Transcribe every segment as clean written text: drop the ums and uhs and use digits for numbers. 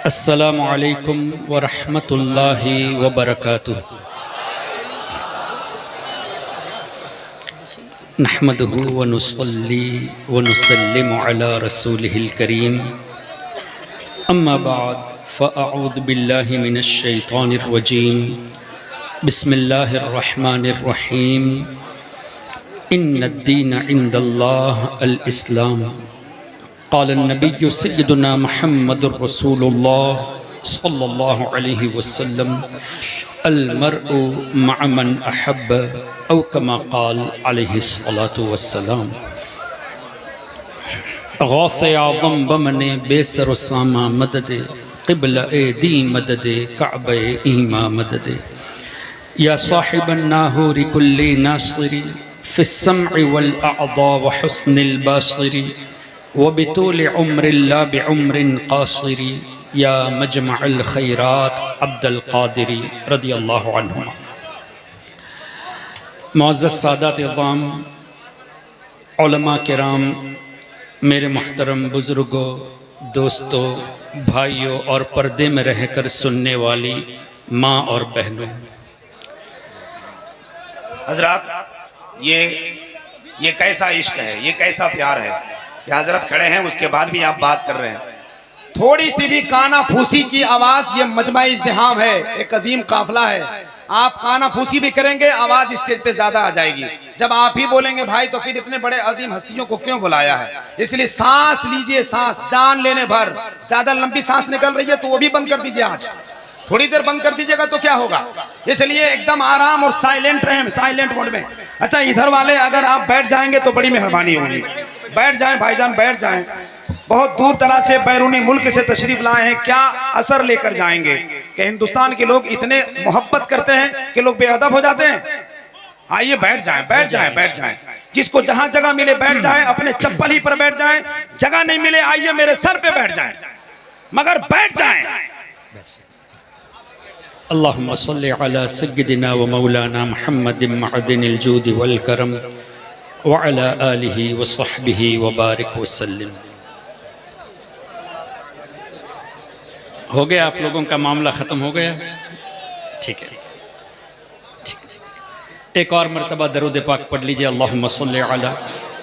अस्सलामु अलैकुम व रहमतुल्लाहि व बरकातुहू। नहमदुहु व नुसल्ली व नुसल्लिमु अला रसूलिहिल करीम। अम्मा बाद फ़अऊज़ु बिल्लाहि मिनश शैतानिर रजीम। बिस्मिल्लाहिर रहमानिर रहीम। इन्नद्दीन इंदल्लाह अल इस्लाम। क़ाल नबिय्यु सय्यदुना मुहम्मदुर रसूलुल्लाह सल्लल्लाहु अलैहि वसल्लम अल मर्उ मअ मन अहब्ब औ कमा क़ाल अलैहि सलातु वस्सलाम। गौसे आज़म बमने बेसर सामा मददे क़िबला दी मददे काबे ईमा मददे या साहिबन नाहूरि कुल्ली नासिरी फ़िस्सम्इ वल अअज़ा व हुस्निल बासिरी व बितूल उम्रिल्ला बिउम्रिन क़ासिरी या मजमअल खैरात अब्दुल क़ादिरी रदियल्लाहु अन्हु। मुअज़्ज़ज़ सादात इज़्ज़ाम, उलमा किराम, मेरे मुहतरम बुज़ुर्गों, दोस्तों, भाइयों और पर्दे में रहकर सुनने वाली माँ और बहनों, हजरत ये कैसा इश्क है, ये कैसा प्यार है कि हजरत खड़े हैं उसके बाद भी आप बात कर रहे हैं। थोड़ी सी भी काना फूसी की आवाज, ये मजमा इज़्तिहाम है, एक अजीम काफिला है। आप काना फूसी भी करेंगे, आवाज स्टेज पे ज्यादा आ जाएगी। जब आप ही बोलेंगे भाई तो फिर इतने बड़े अजीम हस्तियों को क्यों बुलाया है। इसलिए सांस लीजिए, सांस जान लेने भर। ज्यादा लंबी सांस निकल रही है तो वो भी बंद कर दीजिए, आज थोड़ी देर बंद कर दीजिएगा तो क्या होगा। इसलिए एकदम आराम और साइलेंट रहें, साइलेंट मोड में। अच्छा, इधर वाले अगर आप बैठ जाएंगे तो बड़ी मेहरबानी होगी। बैठ जाएं भाईजान, बैठ जाएं। बहुत दूर दराज से बैरूनी मुल्क से तशरीफ लाए हैं, क्या असर लेकर जाएंगे कि हिंदुस्तान के लोग इतने मोहब्बत करते हैं कि लोग बेअदब हो जाते हैं। आइए बैठ जाएं, बैठ जाएं, बैठ जाएं। जिसको जहां जगह मिले बैठ जाएं, अपने चप्पल ही पर बैठ जाएं। जगह नहीं मिले आइए मेरे सर पे बैठ जाएं, मगर बैठ जाएं। अल्लाहुम्मा सल्लि अला सय्यिदिना व मौलाना मुहम्मदिन मअदिनिल जूदि वल करम व अला आलिहि व सहबिहि व बारिक वसल्लम। हो गया, आप लोगों का मामला ख़त्म हो गया? ठीक है, एक और मरतबा दरूद पाक पढ़ लीजिए। अल्लाहुम्मा सल्लि अला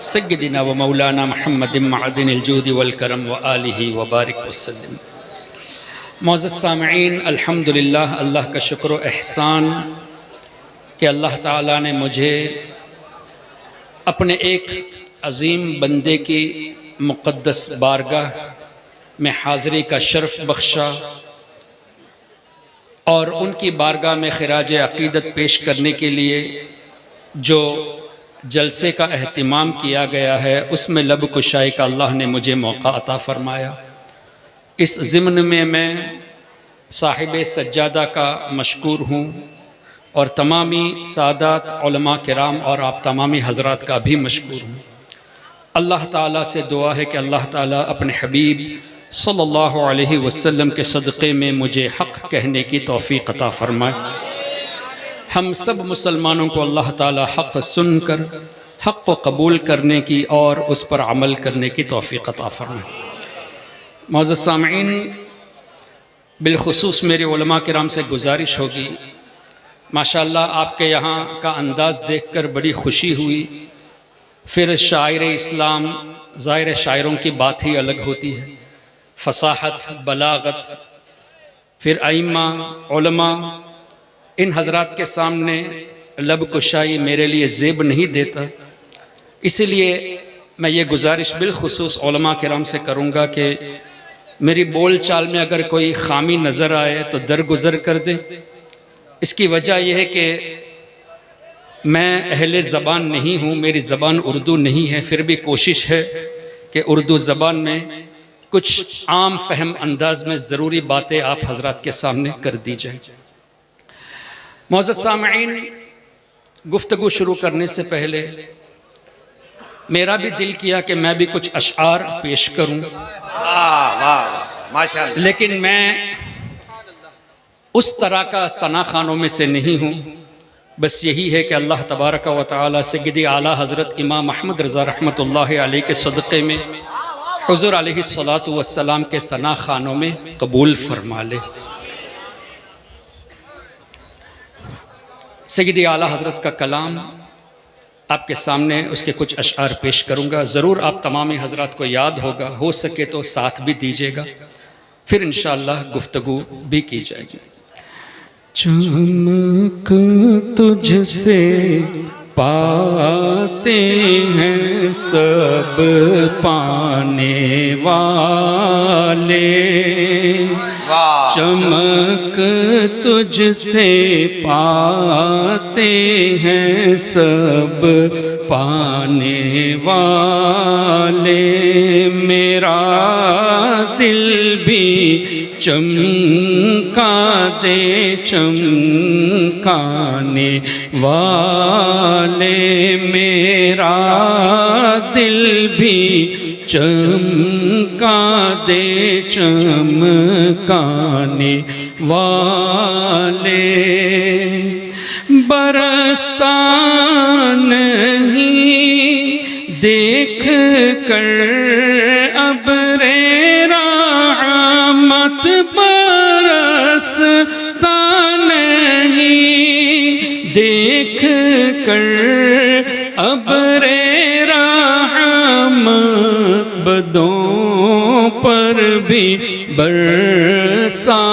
सय्यिदिना व मौलाना मुहम्मदिन मअदिनिल जूदि वल करम व आलिहि व बारिक वसल्लम। मुअज़्ज़ज़ सामईन, अल्हम्दुलिल्लाह, अल्लाह का शुक्र व एहसान कि अल्लाह ताला ने मुझे अपने एक अज़ीम बंदे की मुक़द्दस बारगाह में हाज़िरी का शर्फ़ बख्शा और उनकी बारगाह में ख़िराज अक़ीदत पेश करने के लिए जो जलसे का एहतिमाम किया गया है उसमें लब कुशाई का अल्लाह ने मुझे मौका अता फ़रमाया। इस ज़िम्न में मैं साहिब सज्जादा का मशकूर हूँ और तमामी सादात उलमा किराम और आप तमामी हज़रात का भी मशकूर हूँ। अल्लाह ताला से दुआ है कि अल्लाह ताला अपने हबीब सल्लल्लाहु अलैहि वसल्लम के सदक़े में मुझे हक़ कहने की तौफ़ीक़ अता फ़रमाए। हम सब मुसलमानों को अल्लाह ताला हक़ सुनकर हक़ को कबूल करने की और उस पर अमल करने की तौफ़ीक़ अता फ़रमाए। मुअज़्ज़ज़ सामईन, बिलख़ुसूस मेरे उलमा किराम से गुजारिश होगी, माशाअल्लाह आपके यहाँ का अंदाज़ देखकर बड़ी खुशी हुई। फिर शायर इस्लाम, ज़ाहिर शायरों की बात ही अलग होती है, फसाहत, बलागत। फिर आइम्मा, उलमा, इन हज़रात के सामने लब कुशाई मेरे लिए ज़ेब नहीं देता। इसीलिए मैं ये गुजारिश बिलख़ुसूस उलमा किराम से करूँगा कि मेरी बोल चाल में अगर कोई ख़ामी नज़र आए तो दरगुज़र कर दे। इसकी वजह यह है कि मैं अहले ज़बान नहीं हूँ, मेरी ज़बान उर्दू नहीं है, फिर भी कोशिश है कि उर्दू ज़बान में कुछ आम फहम अंदाज में ज़रूरी बातें आप हज़रात के सामने कर दी जाए। मुअज़्ज़ज़ सामईन, गुफ्तगू शुरू करने से पहले मेरा भी दिल किया कि मैं भी कुछ अशआर पेश करूं, माशाअल्लाह, लेकिन मैं उस तरह का सना खानों में से नहीं हूँ। बस यही है कि अल्लाह तबारक व तआला सय्यदी आला हज़रत इमाम अहमद रज़ा रहमतुल्लाहि अलैहि के सदक़े में हुज़ूर अलैहिस्सलातु वस्सलाम के सना खानों में कबूल फरमा ले। सय्यदी आला हज़रत का कलाम आपके सामने, उसके कुछ अशआर पेश करूँगा। ज़रूर आप तमामी हज़रात को याद होगा, हो सके तो साथ भी दीजिएगा, फिर इंशाअल्लाह गुफ्तगू भी की जाएगी। चमक तुझसे पाते हैं सब पाने वाले, चमक तुझसे पाते हैं सब पाने वाले, मेरा दिल भी चमका दे चमकाने वाले, मेरा दिल भी चमका दे चमकाने वाले। बरसता नहीं देख कर अब्रे रहमत, बरसता नहीं देख कर अब्रे रहमत, बदों पर भी बरसा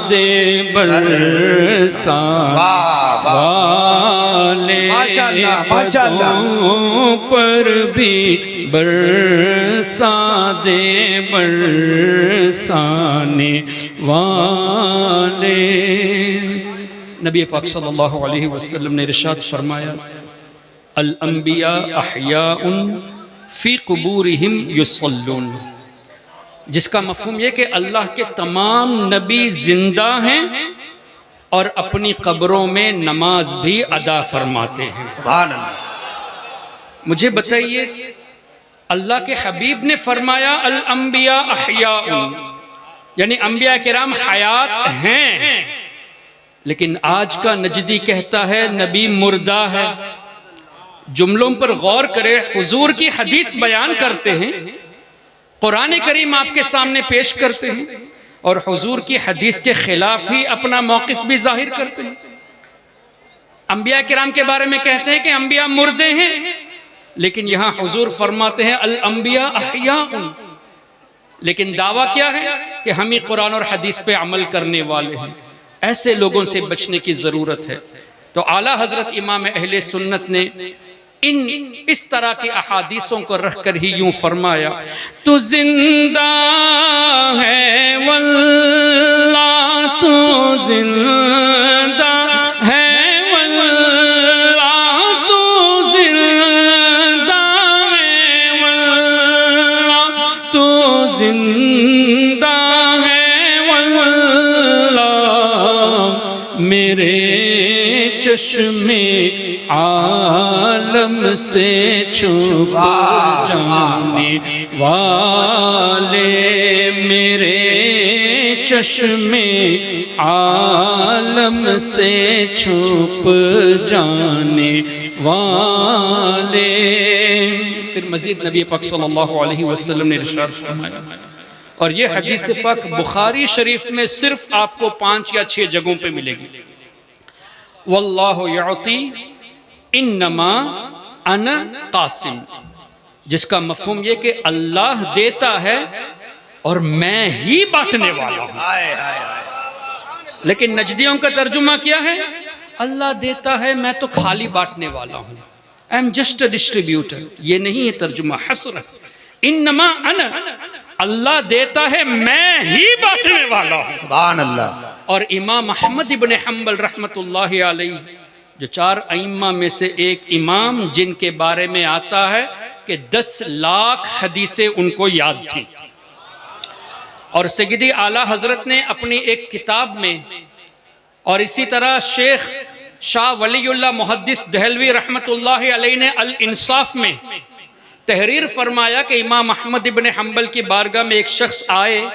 दे बरसा वाले, बदों पर भी बरसा दे बरसाने वाले। नबी पाक सल्लल्लाहु अलैहि वसल्लम ने इरशाद फरमाया, अल अंबिया अहयाउन फी कुबूरिहिम युसल्लून, जिसका मफहूम यह कि अल्लाह के तमाम नबी जिंदा हैं और अपनी कब्रों में नमाज भी अदा फरमाते हैं। सुभान अल्लाह। मुझे बताइए, अल्लाह के हबीब ने फरमाया अल अंबिया अहयाउन, यानी अंबिया किराम हयात हैं, लेकिन आज का नजदी कहता है नबी मुर्दा है। जुमलों पर गौर करें, हुजूर की हदीस बयान करते हैं, कुरान करीम आपके सामने पेश करते हैं और हुजूर की हदीस के खिलाफ ही अपना मौक़िफ़ भी जाहिर करते हैं। अंबिया किराम के बारे में कहते हैं कि अंबिया मुर्दे हैं, लेकिन यहाँ हुजूर फरमाते हैं अल अंबिया अहयाउन, लेकिन दावा क्या है कि हम ही कुरान और हदीस पे अमल करने वाले हैं। ऐसे लोगों से बचने की ज़रूरत है। तो आला हज़रत इमाम अहले सुन्नत ने इस तरह की अहादीसों को रख कर ही यूं फरमाया, तू जिंदा है वल्लाह, तू जिंदा है वल्लाह, तू जिंदा है वल्लाह, तू जिंदा है वल्लाह, मेरे चश्मे आलम से छुप जाने वाले, मेरे चश्मे आलम से छुप जाने वाले। फिर मजीद नबी पाक सल्लल्लाहु अलैहि वसल्लम ने इरशाद फरमाया, और ये हदीस पाक बुखारी शरीफ में सिर्फ आपको 5 या 6 जगहों पे मिलेगी। वल्लाहु युती इन्नमा अना कासिम, जिसका मफहूम ये कि अल्लाह देता है और मैं ही बांटने वाला हूं। लेकिन नजदियों का तर्जुमा क्या है? अल्लाह देता है, मैं तो खाली बांटने वाला हूं, I am just a distributor. ये नहीं है तर्जुमा, हसर। इन्नमा अना, अल्लाह देता है, मैं ही बांटने वाला हूं। सुभान अल्लाह। और इमाम अहमद इब्न हंबल रहमतुल्लाहि अलैहि, जो 4 अइम्मा में से एक इमाम, जिनके बारे में आता है कि 10 लाख हदीसें उनको याद थी। और सय्यदी आला हजरत ने अपनी एक किताब में, और इसी तरह शेख शाह वलीउल्लाह मुहद्दिस दहलवी रहमतुल्लाहि अलैहि ने अल इंसाफ में तहरीर फरमाया कि इमाम अहमद इब्न हंबल की बारगाह में एक शख्स आए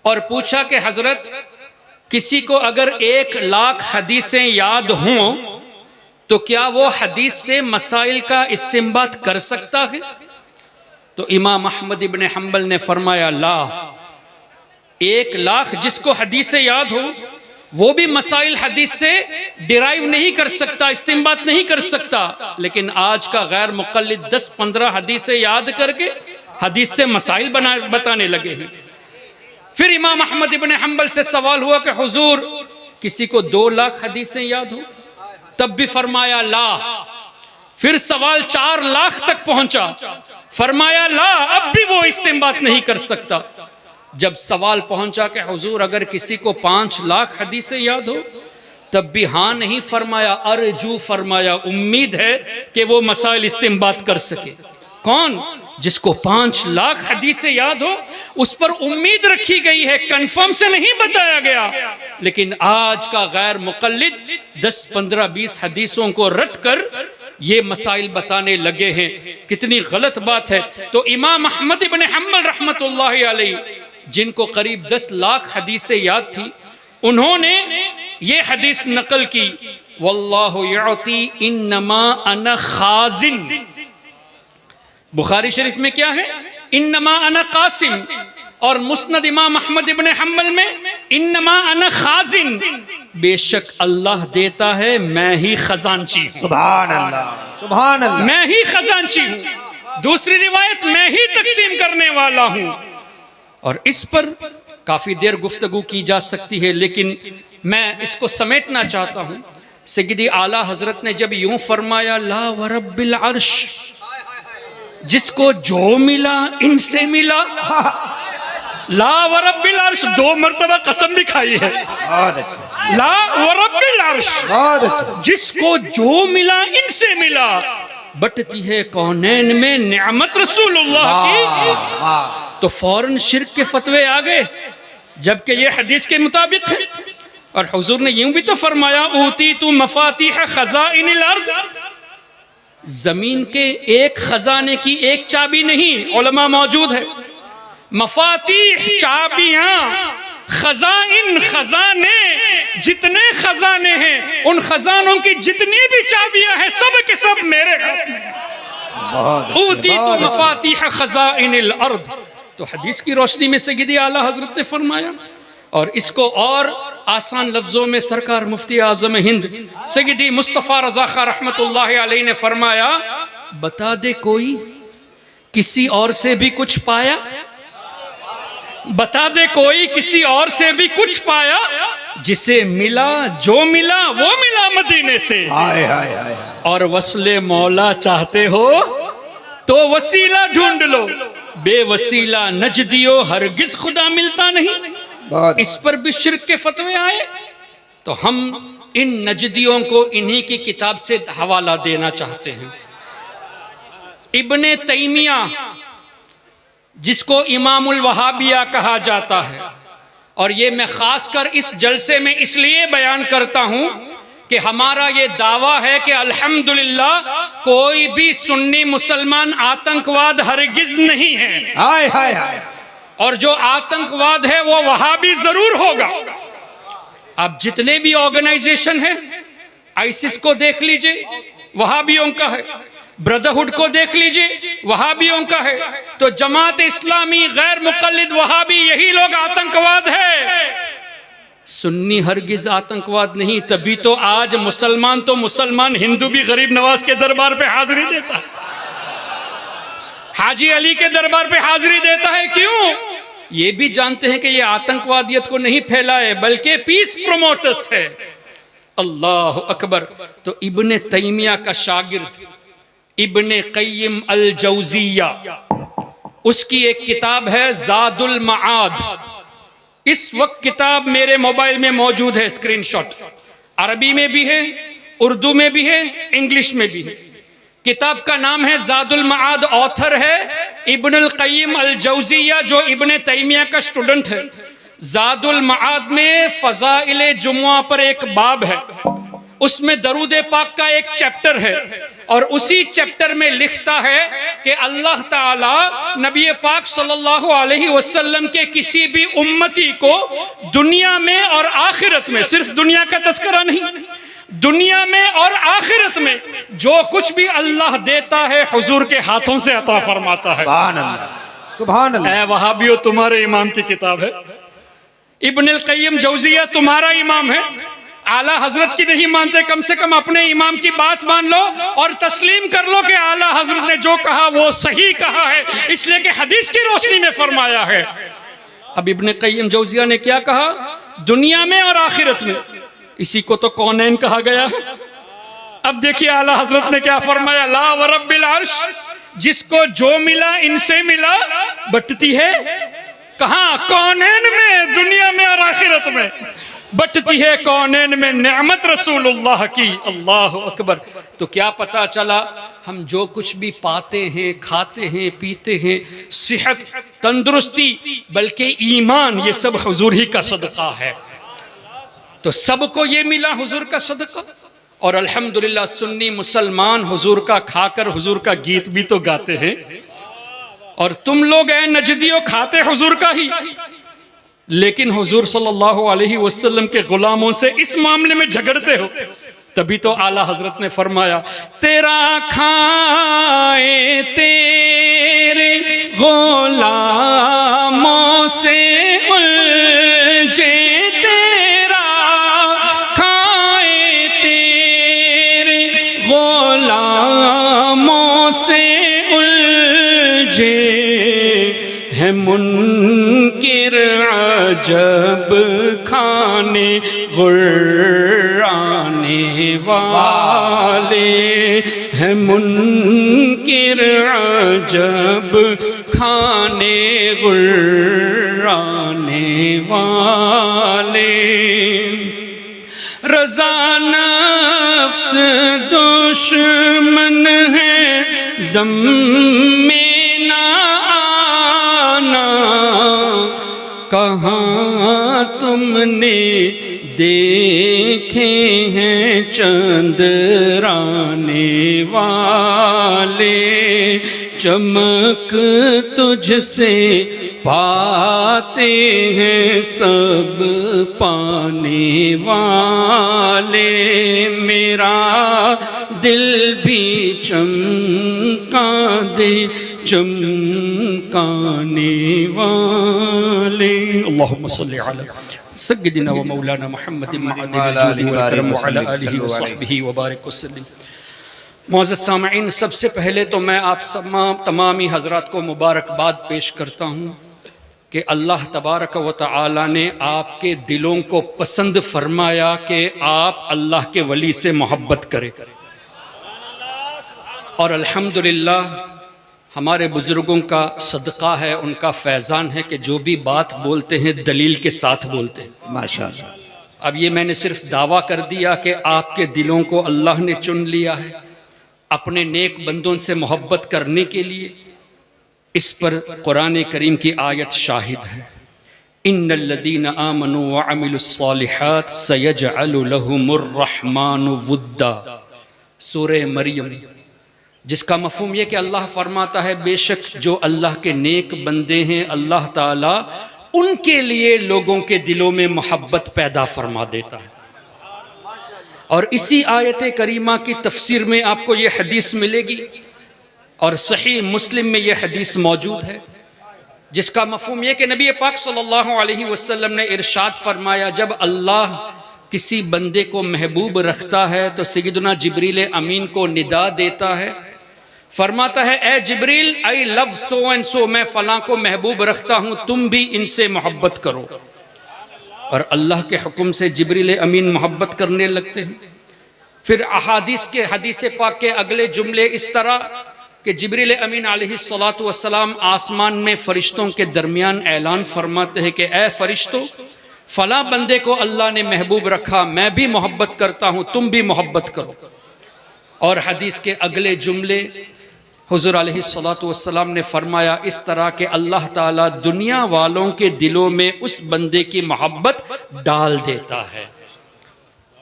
और पूछा कि हजरत, किसी को अगर 1 लाख हदीसें याद हों तो क्या वो हदीस से मसाइल का इस्तिंबात कर सकता है? तो तो इमाम अहमद इब्न हम्बल ने फरमाया ला, 1 लाख जिसको हदीस याद हो वो भी मसाइल हदीस से डिराइव नहीं कर सकता, इस्तिंबात नहीं कर सकता, लेकिन आज का गैर मुक़ल्लिद 10-15 हदीसें याद करके हदीस से मसाइल बताने लगे हैं। फिर इमाम अहमद इब्न हम्बल से सवाल हुआ कि हुजूर किसी को 2 लाख हदीसें याद हो? तब भी फरमाया ला। फिर सवाल 4 लाख तक पहुंचा, फरमाया ला, अब भी वो इस्तिंबात नहीं कर सकता। जब सवाल पहुंचा कि हुजूर अगर किसी को 5 लाख हदीसें याद हो, तब भी हाँ नहीं फरमाया, अर्जू फरमाया, उम्मीद है कि वो मसाइल इस्तिंबात कर सके। कौन? जिसको 5 लाख हदीसें याद हो, उस पर उम्मीद रखी गई है, कंफर्म से नहीं बताया गया। लेकिन आज का गैर मुक़ल्लिद 10, 15, 20 हदीसों को रट कर ये मसाइल बताने लगे हैं। कितनी गलत बात है। तो इमाम अहमद इब्न हम्बल रहमतुल्लाहि अलैहि, जिनको करीब 10 लाख हदीसें याद थी, उन्होंने ये हदीस नकल की, वल्लाहु युअती इन्नमा अना खाजिन। बुखारी शरीफ में क्या है? इन्नमा अना कासिम। और मुस्नद इमाम अहमद इब्न हम्बल में इन्नमा अना खाजिन, बेशक अल्लाह देता है, मैं ही खजांची हूं। सुभान अल्लाह, सुभान अल्लाह। मैं ही खजांची हूं। दूसरी रिवायत, मैं ही तकसीम करने वाला हूं। और इस पर काफी देर गुफ्तगू की जा सकती है, लेकिन मैं इसको समेटना चाहता हूं। सय्यदी आला हजरत ने जब यूं फरमाया ला व रब्बिल अर्श, जिसको जो मिला इनसे मिला, ला व रब्बिल अर्श 2 मरतबा कसम भी खाई है। बहुत अच्छा। ला व रब्बिल अर्श, बहुत अच्छा। जिसको जो मिला इनसे मिला। बटती है कौनैन में निअमत रसूलुल्लाह की, तो फौरन शिर्क के फतवे आ गए, जबकि ये हदीस के मुताबिक है। और हुजूर ने यूं भी तो फरमाया, ऊती तू मफातिह खज़ाइनिल अर्द, जमीन के एक खजाने की एक चाबी नहीं, उलमा मौजूद है। मफातिह चाबियां, खजाइन खजाने, जितने खजाने हैं उन खजानों की जितनी भी चाबियां हैं सब के सब मेरे हाथ में। ऊती तू मफातिह खजाइनिल अर्द, तो हदीस की रोशनी में सय्यदी आला हजरत ने फरमाया। और इसको और आसान लफ्जों में सरकार मुफ्ती आज़म हिंद सय्यदी मुस्तफ़ा रज़ा खां रहमतुल्लाहि अलैहि ने फरमाया, बता दे कोई किसी और से भी कुछ पाया? बता दे कोई किसी और से भी कुछ पाया? जिसे मिला, जो मिला वो मिला मदीने से। हाय हाय हाय। और वस्ले मौला चाहते हो तो वसीला ढूंढ लो, बेवसीला नजदियो हरगिज खुदा मिलता नहीं। इस पर भी शिर्क के फतवे आए, तो हम इन नजदियों को इन्हीं की किताब से हवाला देना चाहते हैं। इब्ने तैमिया, जिसको इमामुल वहाबिया कहा जाता है, और ये मैं खासकर इस जलसे में इसलिए बयान करता हूं कि हमारा ये दावा है कि अल्हम्दुलिल्लाह कोई भी सुन्नी मुसलमान आतंकवाद हरगिज नहीं है। हाय हाय हाय। और जो आतंकवाद है वो वहाबी जरूर होगा। अब जितने भी ऑर्गेनाइजेशन है, आईसिस को देख लीजिए, वहाबियों का है। ब्रदरहुड को देख लीजिए, वहाबियों का है। तो जमात इस्लामी, गैर मुक़ल्लिद वहाबी, यही लोग आतंकवाद है। सुन्नी हरगिज आतंकवाद नहीं। तभी तो आज मुसलमान तो मुसलमान, हिंदू भी गरीब नवाज के दरबार पे हाजिरी देता है, हाजी अली के दरबार पे हाजिरी देता है। क्यों? ये भी जानते हैं कि ये आतंकवादियत को नहीं फैलाए, बल्कि पीस प्रोमोटर्स है। अल्लाह अकबर। तो इब्ने तैमिया का शागिर्द इब्ने क़य्यिम अल जौज़िया, उसकी एक किताब है ज़ादुल मआद। इस वक्त किताब मेरे मोबाइल में मौजूद है, स्क्रीनशॉट। अरबी में भी है, उर्दू में भी है, इंग्लिश में भी है। किताब का नाम है ज़ादुल मआद। ऑथर है इब्नुल क़य्यिम अल जौज़िया, जो इब्ने तैमिया का स्टूडेंट है। ज़ादुल मआद में फ़ज़ाइल जुमुआ पर एक बाब है, उसमें दरूद पाक का एक चैप्टर है, और उसी चैप्टर में लिखता है कि अल्लाह ताला नबी पाक सल्लल्लाहु अलैहि वसल्लम के किसी भी उम्मती को दुनिया में और आखिरत में, सिर्फ दुनिया का तस्करा नहीं, दुनिया में और आखिरत में जो कुछ भी अल्लाह देता है हुजूर के हाथों से अता फरमाता है। सुभान अल्लाह, सुभान अल्लाह। ऐ वहाबियो, तुम्हारे इमाम की किताब है। इब्न अल क़य्यिम जौज़िया तुम्हारा इमाम है। आला हजरत की नहीं मानते, कम से कम अपने इमाम की बात मान लो और तस्लीम कर लो कि आला हजरत ने जो कहा वो सही कहा है, इसलिए कि हदीस की रोशनी में फरमाया है। अब इब्न क़य्यिम जौज़िया ने क्या कहा? दुनिया में और आखिरत में। इसी को तो कौनैन कहा गया है। अब देखिए आला हजरत ने क्या फरमाया, ला व रब्बिल अर्श, जिसको जो मिला इनसे मिला, बटती है कहाँ? कौनैन में, दुनिया में और आखिरत में बटती है कौनैन में नेमत रसूलुल्लाह की। अल्लाह अकबर। तो क्या पता चला, हम जो कुछ भी पाते हैं, खाते हैं, पीते हैं, सेहत, तंदुरुस्ती, बल्कि ईमान, ये सब हुजूर ही का सदका है। तो सबको ये मिला हुजूर का सदका। और अल्हम्दुलिल्लाह सुन्नी मुसलमान हुजूर का खाकर हुजूर का गीत भी तो गाते हैं। और तुम लोग ऐ नजदियों खाते हुजूर का ही, लेकिन हुजूर सल्लल्लाहु अलैहि वसल्लम के गुलामों से इस मामले में झगड़ते हो। तभी तो आला हजरत ने फरमाया, तेरा खाए तेरे गुलामों से उलझे, तेरा खाए तेरे गुलामों से उलझे है मुनकिर अजब खाने गुर्राने वाले, है मुनकिर अजब खाने गुर्राने वाले। रज़ा नफ्स दुश्मन है दम में ना आना, कहाँ तुमने देखे हैं चंद्राने वाले, चमक तुझसे पाते हैं सब पाने वाले। मेरा दिल भी चमका दे चमकाने वाले। अल्लाहुम्मा सल्ली अला सय्यिदिना व मौलाना मुहम्मद मुअज़्ज़ज़ सामईन, सबसे पहले तो मैं आप तमामी हज़रात को मुबारकबाद पेश करता हूँ कि अल्लाह तबारक व तआला ने आपके दिलों को पसंद फरमाया कि आप अल्लाह के वली से मोहब्बत करें। और अल्हम्दुलिल्लाह हमारे बुज़ुर्गों का सदक़ा है, उनका फैज़ान है कि जो भी बात बोलते हैं दलील के साथ बोलते हैं। माशाअल्लाह। अब ये मैंने सिर्फ दावा कर दिया कि आपके दिलों को अल्लाह ने चुन लिया है अपने नेक बंदों से मोहब्बत करने के लिए। इस पर कुरान करीम की आयत शाहिद है, इन्नल्लज़ीना आमनू व अमिलुस्सालिहात सयजअलु लहुमुर रहमानु वुद्दा, सूरह मरियम, जिसका मफ़हूम यह कि अल्लाह फरमाता है बेशक जो अल्लाह के नेक बंदे हैं अल्लाह ताला उनके लिए लोगों के दिलों में मोहब्बत पैदा फरमा देता है। और इसी आयत करीमा की तफसीर में आपको ये हदीस मिलेगी और सही मुस्लिम में ये हदीस मौजूद है, जिसका मफ़हूम यह कि नबी पाक सल्लल्लाहु अलैहि वसल्लम ने इरशाद फरमाया, जब अल्लाह किसी बंदे को महबूब रखता है तो सैयदना जिब्रील अमीन को निदा देता है, फरमाता है ए जिब्रील I love so and so, मैं फ़लाँ को महबूब रखता हूँ, तुम भी इनसे मोहब्बत करो। और अल्लाह के हुक्म से जिब्रील अमीन मोहब्बत करने लगते हैं। फिर अहादीस के हदीस पाक के अगले जुमले इस तरह कि जिब्रील अमीन अलैहिस्सलातु वस्सलाम आसमान में फ़रिश्तों के दरमियान ऐलान फरमाते हैं कि ए फ़रिश्तों, फ़लाँ बंदे को अल्लाह ने महबूब रखा, मैं भी मोहब्बत करता हूँ, तुम भी मोहब्बत करो। और हदीस के अगले जुमले हुज़ूर अलैहिस्सलातु वस्सलाम ने फरमाया इस तरह के अल्लाह ताला दुनिया वालों के दिलों में उस बंदे की मोहब्बत डाल देता है।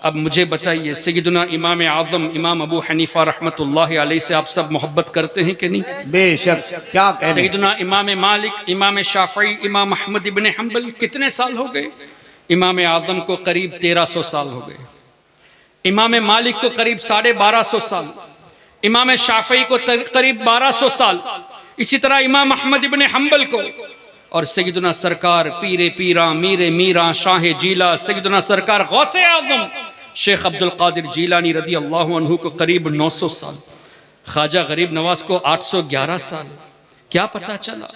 अब मुझे बताइए, सैयदना इमाम आज़म इमाम अबू हनीफ़ा रहमतुल्लाहि अलैहि से आप सब मोहब्बत करते हैं कि नहीं? बेशक, क्या कहने। सैयदना इमाम मालिक, इमाम शाफ़ई, इमाम अहमद इब्न हम्बल कितने साल हो गए? इमाम आज़म को करीब 1300 साल हो गए। इमाम मालिक को करीब 1250 साल, इमाम शाफई को करीब 1200 साल, इसी तरह इमाम अहमद इब्न हम्बल को, और सैयदना सरकार पीरे पीरा मीरे मीरा शाह जीला सैयदना सरकार गौसे आज़म शेख अब्दुल कादिर जीलानी रदी अल्लाह अन्हु को करीब 900 साल, ख्वाजा गरीब नवाज को 811 साल। क्या पता चला?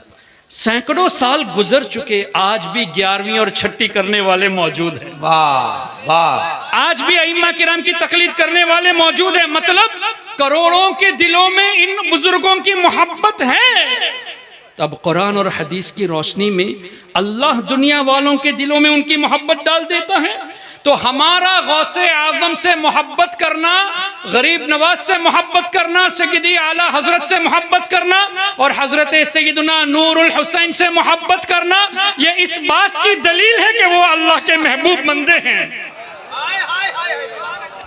सैकड़ों साल गुजर चुके, आज भी 11वीं और छठी करने वाले मौजूद हैं। वाह वाह। आज भी अइम्मा किराम की तकलीद करने वाले मौजूद हैं। मतलब करोड़ों के दिलों में इन बुजुर्गों की मोहब्बत है। तब कुरान और हदीस की रोशनी में अल्लाह दुनिया वालों के दिलों में उनकी मोहब्बत डाल देता है। तो हमारा गौसे आज़म से मोहब्बत करना, गरीब नवाज से मोहब्बत करना, सैयदी आला हजरत से मोहब्बत करना और हजरत सैयदना नूरुल हुसैन से मोहब्बत करना, ये इस बात की दलील है कि वो अल्लाह के महबूब बंदे हैं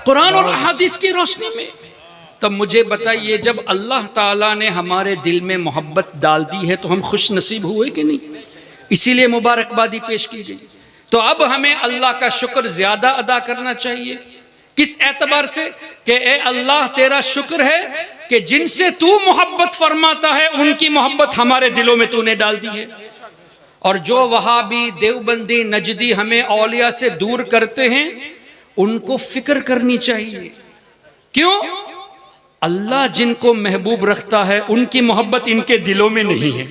कुरान और हदीस की रोशनी में। तब मुझे बताइए, जब अल्लाह ताला ने हमारे दिल में मोहब्बत डाल दी है तो हम खुश नसीब हुए कि नहीं? इसीलिए मुबारकबादी पेश की गई। तो अब हमें अल्लाह का शुक्र ज्यादा अदा करना चाहिए। किस एतबार से? कि ए अल्लाह, तेरा शुक्र है कि जिनसे तू मोहब्बत फरमाता है उनकी मोहब्बत हमारे दिलों में तूने डाल दी है। और जो वहाबी देवबंदी नजदी हमें औलिया से दूर करते हैं, उनको फिक्र करनी चाहिए। क्यों? अल्लाह जिनको महबूब रखता है उनकी मोहब्बत इनके दिलों में नहीं है,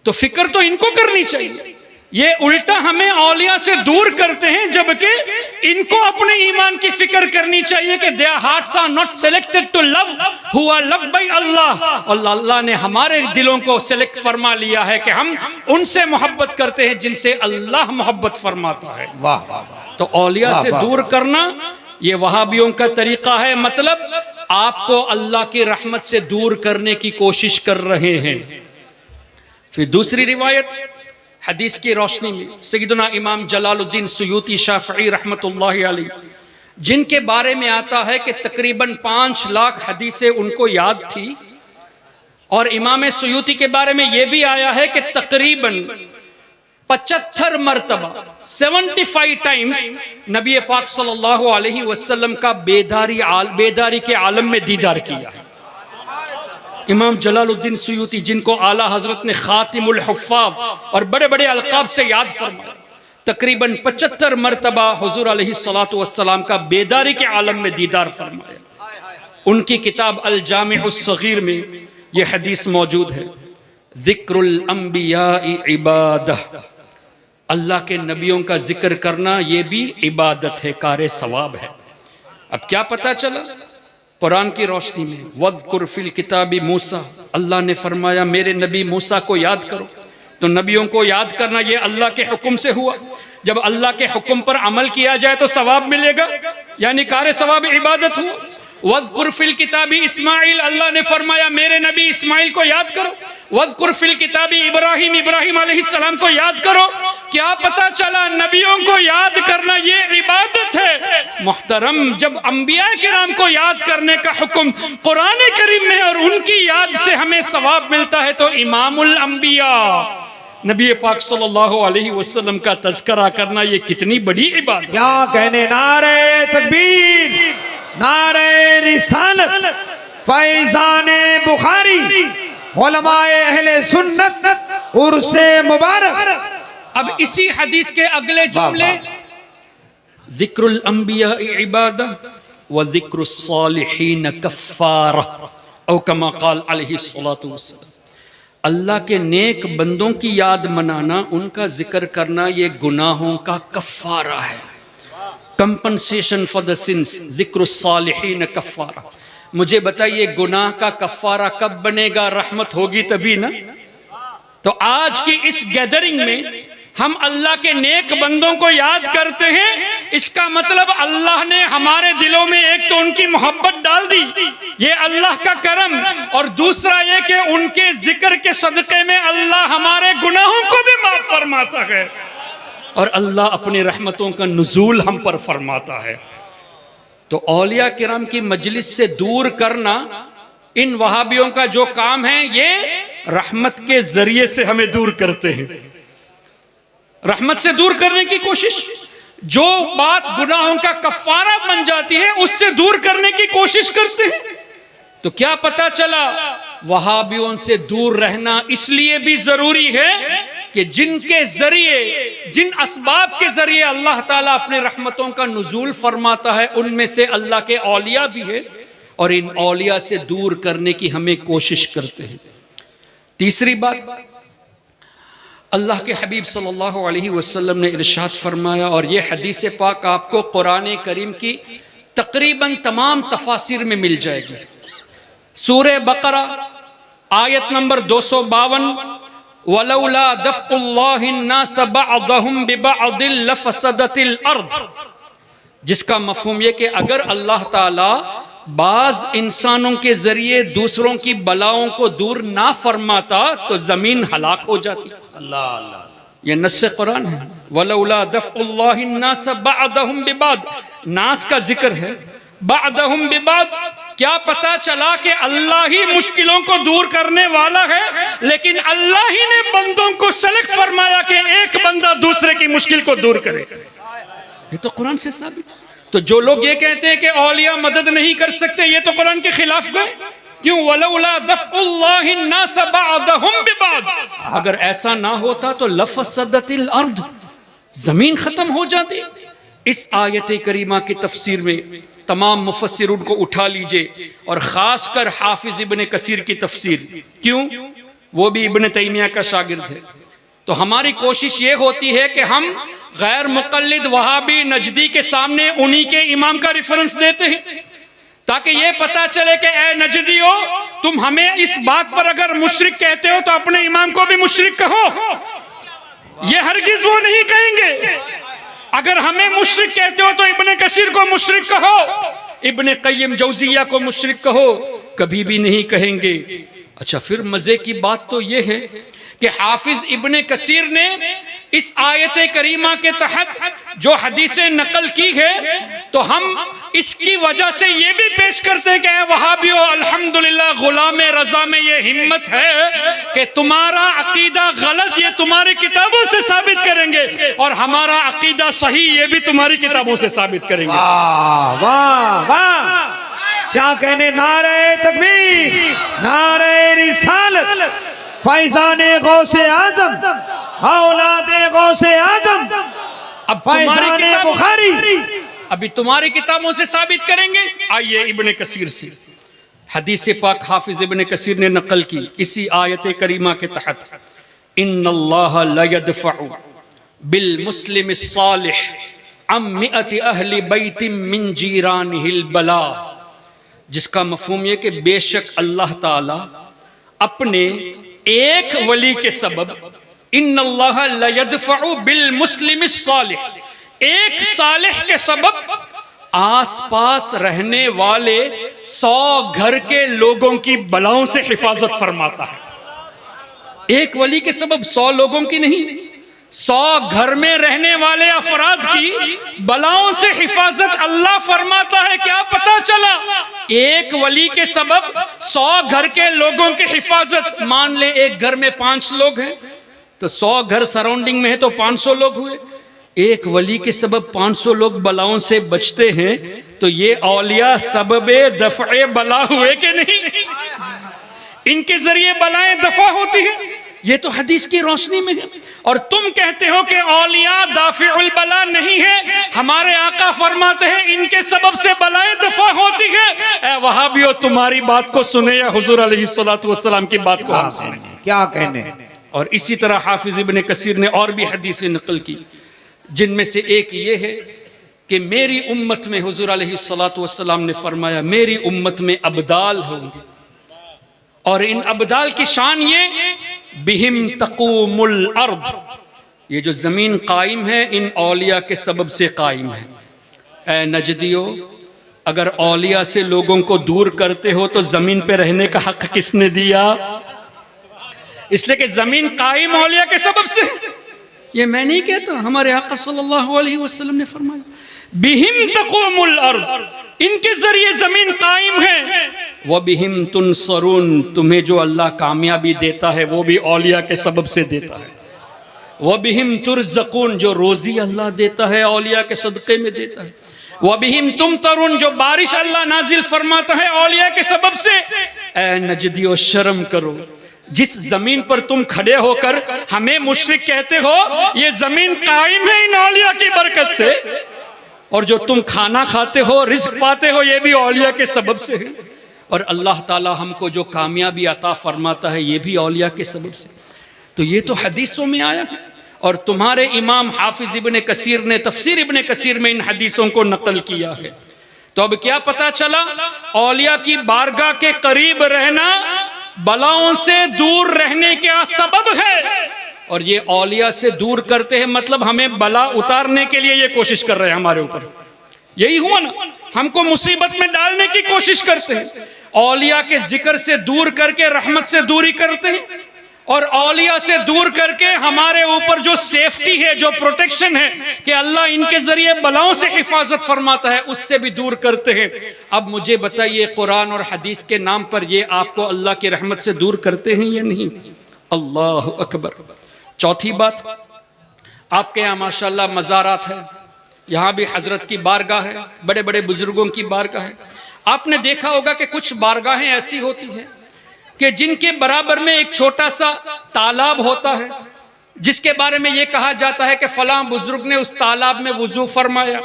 तो फिक्र तो इनको करनी चाहिए। ये उल्टा हमें औलिया से दूर करते हैं, जबकि इनको अपने ईमान की फिक्र करनी चाहिए कि their hearts are not selected to love who are loved by Allah. और अल्लाह ने हमारे दिलों को सिलेक्ट फरमा लिया है कि हम उनसे मोहब्बत करते हैं जिनसे अल्लाह मोहब्बत फरमाता है। वाह वाह। तो औलिया से दूर करना ये वहाबियों का तरीका है। मतलब आपको अल्लाह की रहमत से दूर करने की कोशिश कर रहे हैं। फिर दूसरी रिवायत हदीस की रोशनी में सैयदना इमाम जलालुद्दीन सुयूती शाफई रहमतुल्लाहि अलैह, जिनके बारे में आता है कि तकरीबन 5 लाख हदीसें उनको याद थी, और इमाम सुयूती के बारे में यह भी आया है कि तकरीबन 75 मरतबा 75 टाइम्स नबी पाक सल्लल्लाहु अलैहि वसल्लम का बेदारी के आलम में दीदार किया है। इमाम जलालुद्दीन सुयूती, जिनको आला हजरत ने खातिमुल हुफ़्फ़ाज़ और बड़े बड़े अलकाब से याद फरमाया, तकरीबन 75 मरतबा हुजूर अलैहि सलातु वस्सलाम का बेदारी के आलम में दीदार फरमाया। उनकी किताब अल जामिउस सगीर में यह हदीस मौजूद है, ज़िक्रुल अंबियाई इबादह, अल्लाह के नबियों का जिक्र करना ये भी इबादत है, कार सवाब है। अब क्या पता चला? कुरान की रोशनी में वज़्कुर फिल किताबी मूसा, अल्लाह ने फरमाया मेरे नबी मूसा को याद करो। तो नबियों को याद करना ये अल्लाह के हुक्म से हुआ। जब अल्लाह के हुक्म पर अमल किया जाए तो सवाब मिलेगा, यानी कार सवाब इबादत हुआ। वज़्कुर फिल किताबी इस्माइल, अल्लाह ने फरमाया मेरे नबी इस्माइल को याद करो। वज़्कुर फिल किताबी इब्राहिम, इब्राहिम अलैहिस्सलाम को याद करो। क्या पता चला? नबियों को याद करना ये इबादत है। मुहतरम, जब अंबिया किराम को याद करने का हुक्म कुरान करीम में और उनकी याद से हमें सवाब मिलता है, तो इमामुल अंबिया नबी पाक सल्लल्लाहु अलैहि वसल्लम का तज़किरा करना ये कितनी बड़ी इबादत। क्या कहने, नारे तकबीर, नारे रिसालत, फैज़ाने बुखारी, उलमाए अहले सुन्नत, उर्से मुबारक। अब इसी हदीस के अगले जुमले, ज़िक्रुल अंबिया इबादह व ज़िक्रुस सालिहीन कफ़ारा, औ कमा क़ाल अलैहि सलातु वस्सलाम, अल्लाह के नेक बंदों की याद मनाना, उनका जिक्र करना ये गुनाहों का कफ़ारा है, कंपनसेशन फॉर द सिंस। ज़िक्रुस सालिहीन कफ़ारा। मुझे बताइए गुनाह का कफ़ारा कब बनेगा? रहमत होगी तभी ना। तो आज की इस गैदरिंग में हम अल्लाह के नेक बंदों को याद करते हैं, इसका मतलब अल्लाह ने हमारे दिलों में एक तो उनकी मोहब्बत डाल दी, ये अल्लाह का करम, और दूसरा ये कि उनके जिक्र के सदक़े में अल्लाह हमारे गुनाहों को भी माफ फरमाता है और अल्लाह अपनी रहमतों का नुज़ूल हम पर फरमाता है। तो औलिया किराम की मजलिस से दूर करना इन वहाबियों का जो काम है, ये रहमत के जरिए से हमें दूर करते हैं, रहमत से दूर करने की कोशिश। जो बात गुनाहों का कफारा बन जाती है उससे दूर करने की कोशिश करते हैं। तो क्या पता चला, वहाबियों से दूर रहना इसलिए भी जरूरी है कि जिनके जरिए, जिन असबाब के जरिए अल्लाह ताला अपने रहमतों का नुज़ूल फरमाता है, उनमें से अल्लाह के औलिया भी है, और इन औलिया से दूर करने की हमें कोशिश करते हैं। तीसरी बात, अल्लाह के हबीब सल्लल्लाहु अलैहि वसल्लम ने इरशाद फरमाया, और ये हदीस पाक आपको कुरान करीम की तकरीबन तमाम तफासिर में मिल जाएगी। सूरह बकरा आयत नंबर 252, वलौला दफ़्क़ुल्लाहिन्नास बअदहुम बिबअदिल लफ़सदतिल अर्द, जिसका मफ़हूम ये कि अगर अल्लाह ताला बाज इंसानों के जरिए दूसरों की बलाओं को दूर ना फरमाता तो जमीन हलाक हो जाती। अल्लाह अल्लाह, ये नस्से कुरान है। वलौला दफ़्क़ुल्लाहिन्नास बअदहुम बिबअद, नास का जिक्र है, बअदहुम बिबअद, क्या पता चला कि अल्लाह ही मुश्किलों को दूर करने वाला है, लेकिन अल्लाह ही ने बंदों को सेलेक्ट फरमाया कि एक बंदा दूसरे की मुश्किल को दूर करे। ये तो कुरान से साबित। तो जो लोग ये कहते हैं कि औलिया मदद नहीं कर सकते, ये तो कुरान के खिलाफ गए। क्यों? वलौला दफ़्क़ुल्लाहिन्नास बअदहुम बिबअद, अगर ऐसा ना होता तो लफ़सदतिल अर्द, जमीन खत्म हो जाती। इस आयत करीमा की तफसीर में तमाम मुफस्सिरून को उठा लीजिए, और खासकर हाफिज इब्ने कसीर की तफसीर। क्यों? वो भी इब्ने तैमिया का शागिर्द है। तो हमारी कोशिश ये होती है कि हम गैर मुक़ल्लिद वहाबी नजदी के सामने उन्हीं के इमाम का रेफरेंस देते हैं, ताकि ये पता चले कि ए नजदी हो, तुम हमें इस बात पर अगर मुशरिक कहते हो तो अपने इमाम को भी मुशरिक कहो। ये हरगिज वो नहीं कहेंगे। अगर हमें मुशरिक कहते हो तो इब्ने कसीर को मुशरिक कहो, इब्ने क़य्यिम जौज़िया को मुशरिक कहो, कभी भी नहीं कहेंगे। अच्छा, फिर मजे की बात तो ये है कि हाफिज इब्ने कसीर ने इस आयत करीमा के तहत जो हदीसें नकल की है, तो हम इसकी वजह से ये भी पेश करते हैं कि वहाबियों, अल्हम्दुलिल्लाह गुलाम रजा में ये हिम्मत है कि तुम्हारा अकीदा गलत ये तुम्हारी किताबों से साबित करेंगे, और हमारा अकीदा सही ये भी तुम्हारी किताबों से साबित करेंगे। वाह वाह वाह, क्या कहने, नारे तकबीर, नारे रिसालत, फैज़ाने गौसे आज़म, औलादे गौसे आज़म, अब फैज़ाने बुखारी, अभी तुम्हारी किताबों से साबित करेंगे। आइए इब्ने कसीर से हदीस पाक हाफिज इब्ने कसीर ने नकल की इसी आयत करीमा के तहत, इन्नल्लाह ला यदफ़उ बिल मुस्लिम सालिह अम मिअति अहली बैतिम मिन जीरानिहिल बला, जिसका मफ़हूम ये कि बेशक अल्लाह ताला अपने एक वली के सबब, इन्नल्लाह ला यदफ़उ बिल मुस्लिम सालिह, एक सालिह के सबब आसपास रहने वाले 100 घर के लोगों की बलाओं से हिफाजत फरमाता है। एक वली के सबब 100 लोगों की नहीं, 100 घर में रहने वाले अफराद की बलाओं से हिफाजत अल्लाह फरमाता है। क्या पता चला, एक वली के सबब 100 घर के लोगों की हिफाजत। मान ले एक घर में 5 लोग हैं, तो 100 घर सराउंडिंग में है तो 500 लोग हुए। एक वली के सबब 500 लोग बलाओं से बचते हैं, तो ये औलिया सबबे दफ़े बला हुए कि नहीं? इनके जरिए बलाएं दफा होती है। ये तो हदीस की रोशनी में है। और तुम कहते हो कि औलिया दाफिउल बला नहीं है, हमारे आका फरमाते हैं इनके सबब से बलाएं दफा होती है। ए वहाबियो, तुम्हारी बात को सुने या हुजूर अलैहिस्सलातु वस्सलाम की बात को हम सुने? क्या कहने। और इसी तरह हाफिज इब्ने कसीर ने और भी हदीसें नकल की, जिनमें से एक ये है कि मेरी उम्मत में हुजूर अलैहिस्सलातु वस्सलाम ने फरमाया, मेरी उम्मत में अब्दाल होंगे, और इन अब्दाल की शान ये, बिहिम तक़ूमुल अर्द, ये जो ज़मीन कायम है इन औलिया के सबब से कायम है। ए नजदियो, अगर औलिया से लोगों को दूर करते हो तो ज़मीन पे रहने का हक किसने दिया? इसलिए कि ज़मीन कायम औलिया के सबब से। ये मैं नहीं कहता, हमारे आका सल्लल्लाहु अलैहि वसल्लम ने फरमाया, बिहिम तक़ूमुल अर्द, इनके जरिए जमीन कायम है। वह बिहिम तुनसरून, तुम्हें जो अल्लाह कामयाबी देता है वो भी औलिया के सबब से देता है। वबिहिम तुरज़क़ून, जो रोज़ी अल्लाह देता है औलिया के सदक़े में देता है। वबिहिम तुमतरून, जो बारिश अल्लाह नाजिल फरमाता है औलिया के सबब से। ऐ नजदियो शर्म करो, जिस जमीन पर तुम खड़े होकर हमें मुशरिक कहते हो, ये जमीन कायम है इन औलिया की बरकत से, और जो तुम खाना खाते हो, रिज़्क़ पाते हो, ये भी औलिया के सबब से है। और अल्लाह ताला हमको जो कामयाबी अता फरमाता है, ये भी औलिया के सबब से। तो ये तो हदीसों में आया है, और तुम्हारे इमाम हाफिज इब्ने कसीर ने तफसीर इब्ने कसीर में इन हदीसों को नकल किया है। तो अब क्या पता चला, औलिया की बारगाह के करीब रहना बलाओं से दूर रहने का सबब है, और ये औलिया से दूर करते हैं, मतलब हमें बला उतारने के लिए ये कोशिश कर रहे हैं हमारे ऊपर। यही हुआ ना, हमको मुसीबत में डालने की कोशिश करते हैं। औलिया के जिक्र से दूर करके रहमत से दूरी करते हैं, और औलिया से दूर करके हमारे ऊपर जो सेफ्टी है, जो प्रोटेक्शन है कि अल्लाह इनके जरिए बलाओं से हिफाजत फरमाता है, उससे भी दूर करते हैं। अब मुझे बताइए, कुरान और हदीस के नाम पर ये आपको अल्लाह की रहमत से दूर करते हैं या नहीं? अल्लाह अकबर। चौथी बात, आपके यहाँ माशाल्लाह मज़ारात है, यहाँ भी हजरत की बारगाह है, बड़े बड़े बुजुर्गों की बारगाह है। आपने देखा होगा कि कुछ बारगाहें ऐसी होती हैं कि जिनके बराबर में एक छोटा सा तालाब होता है, जिसके बारे में ये कहा जाता है कि फलां बुजुर्ग ने उस तालाब में वुजू फरमाया।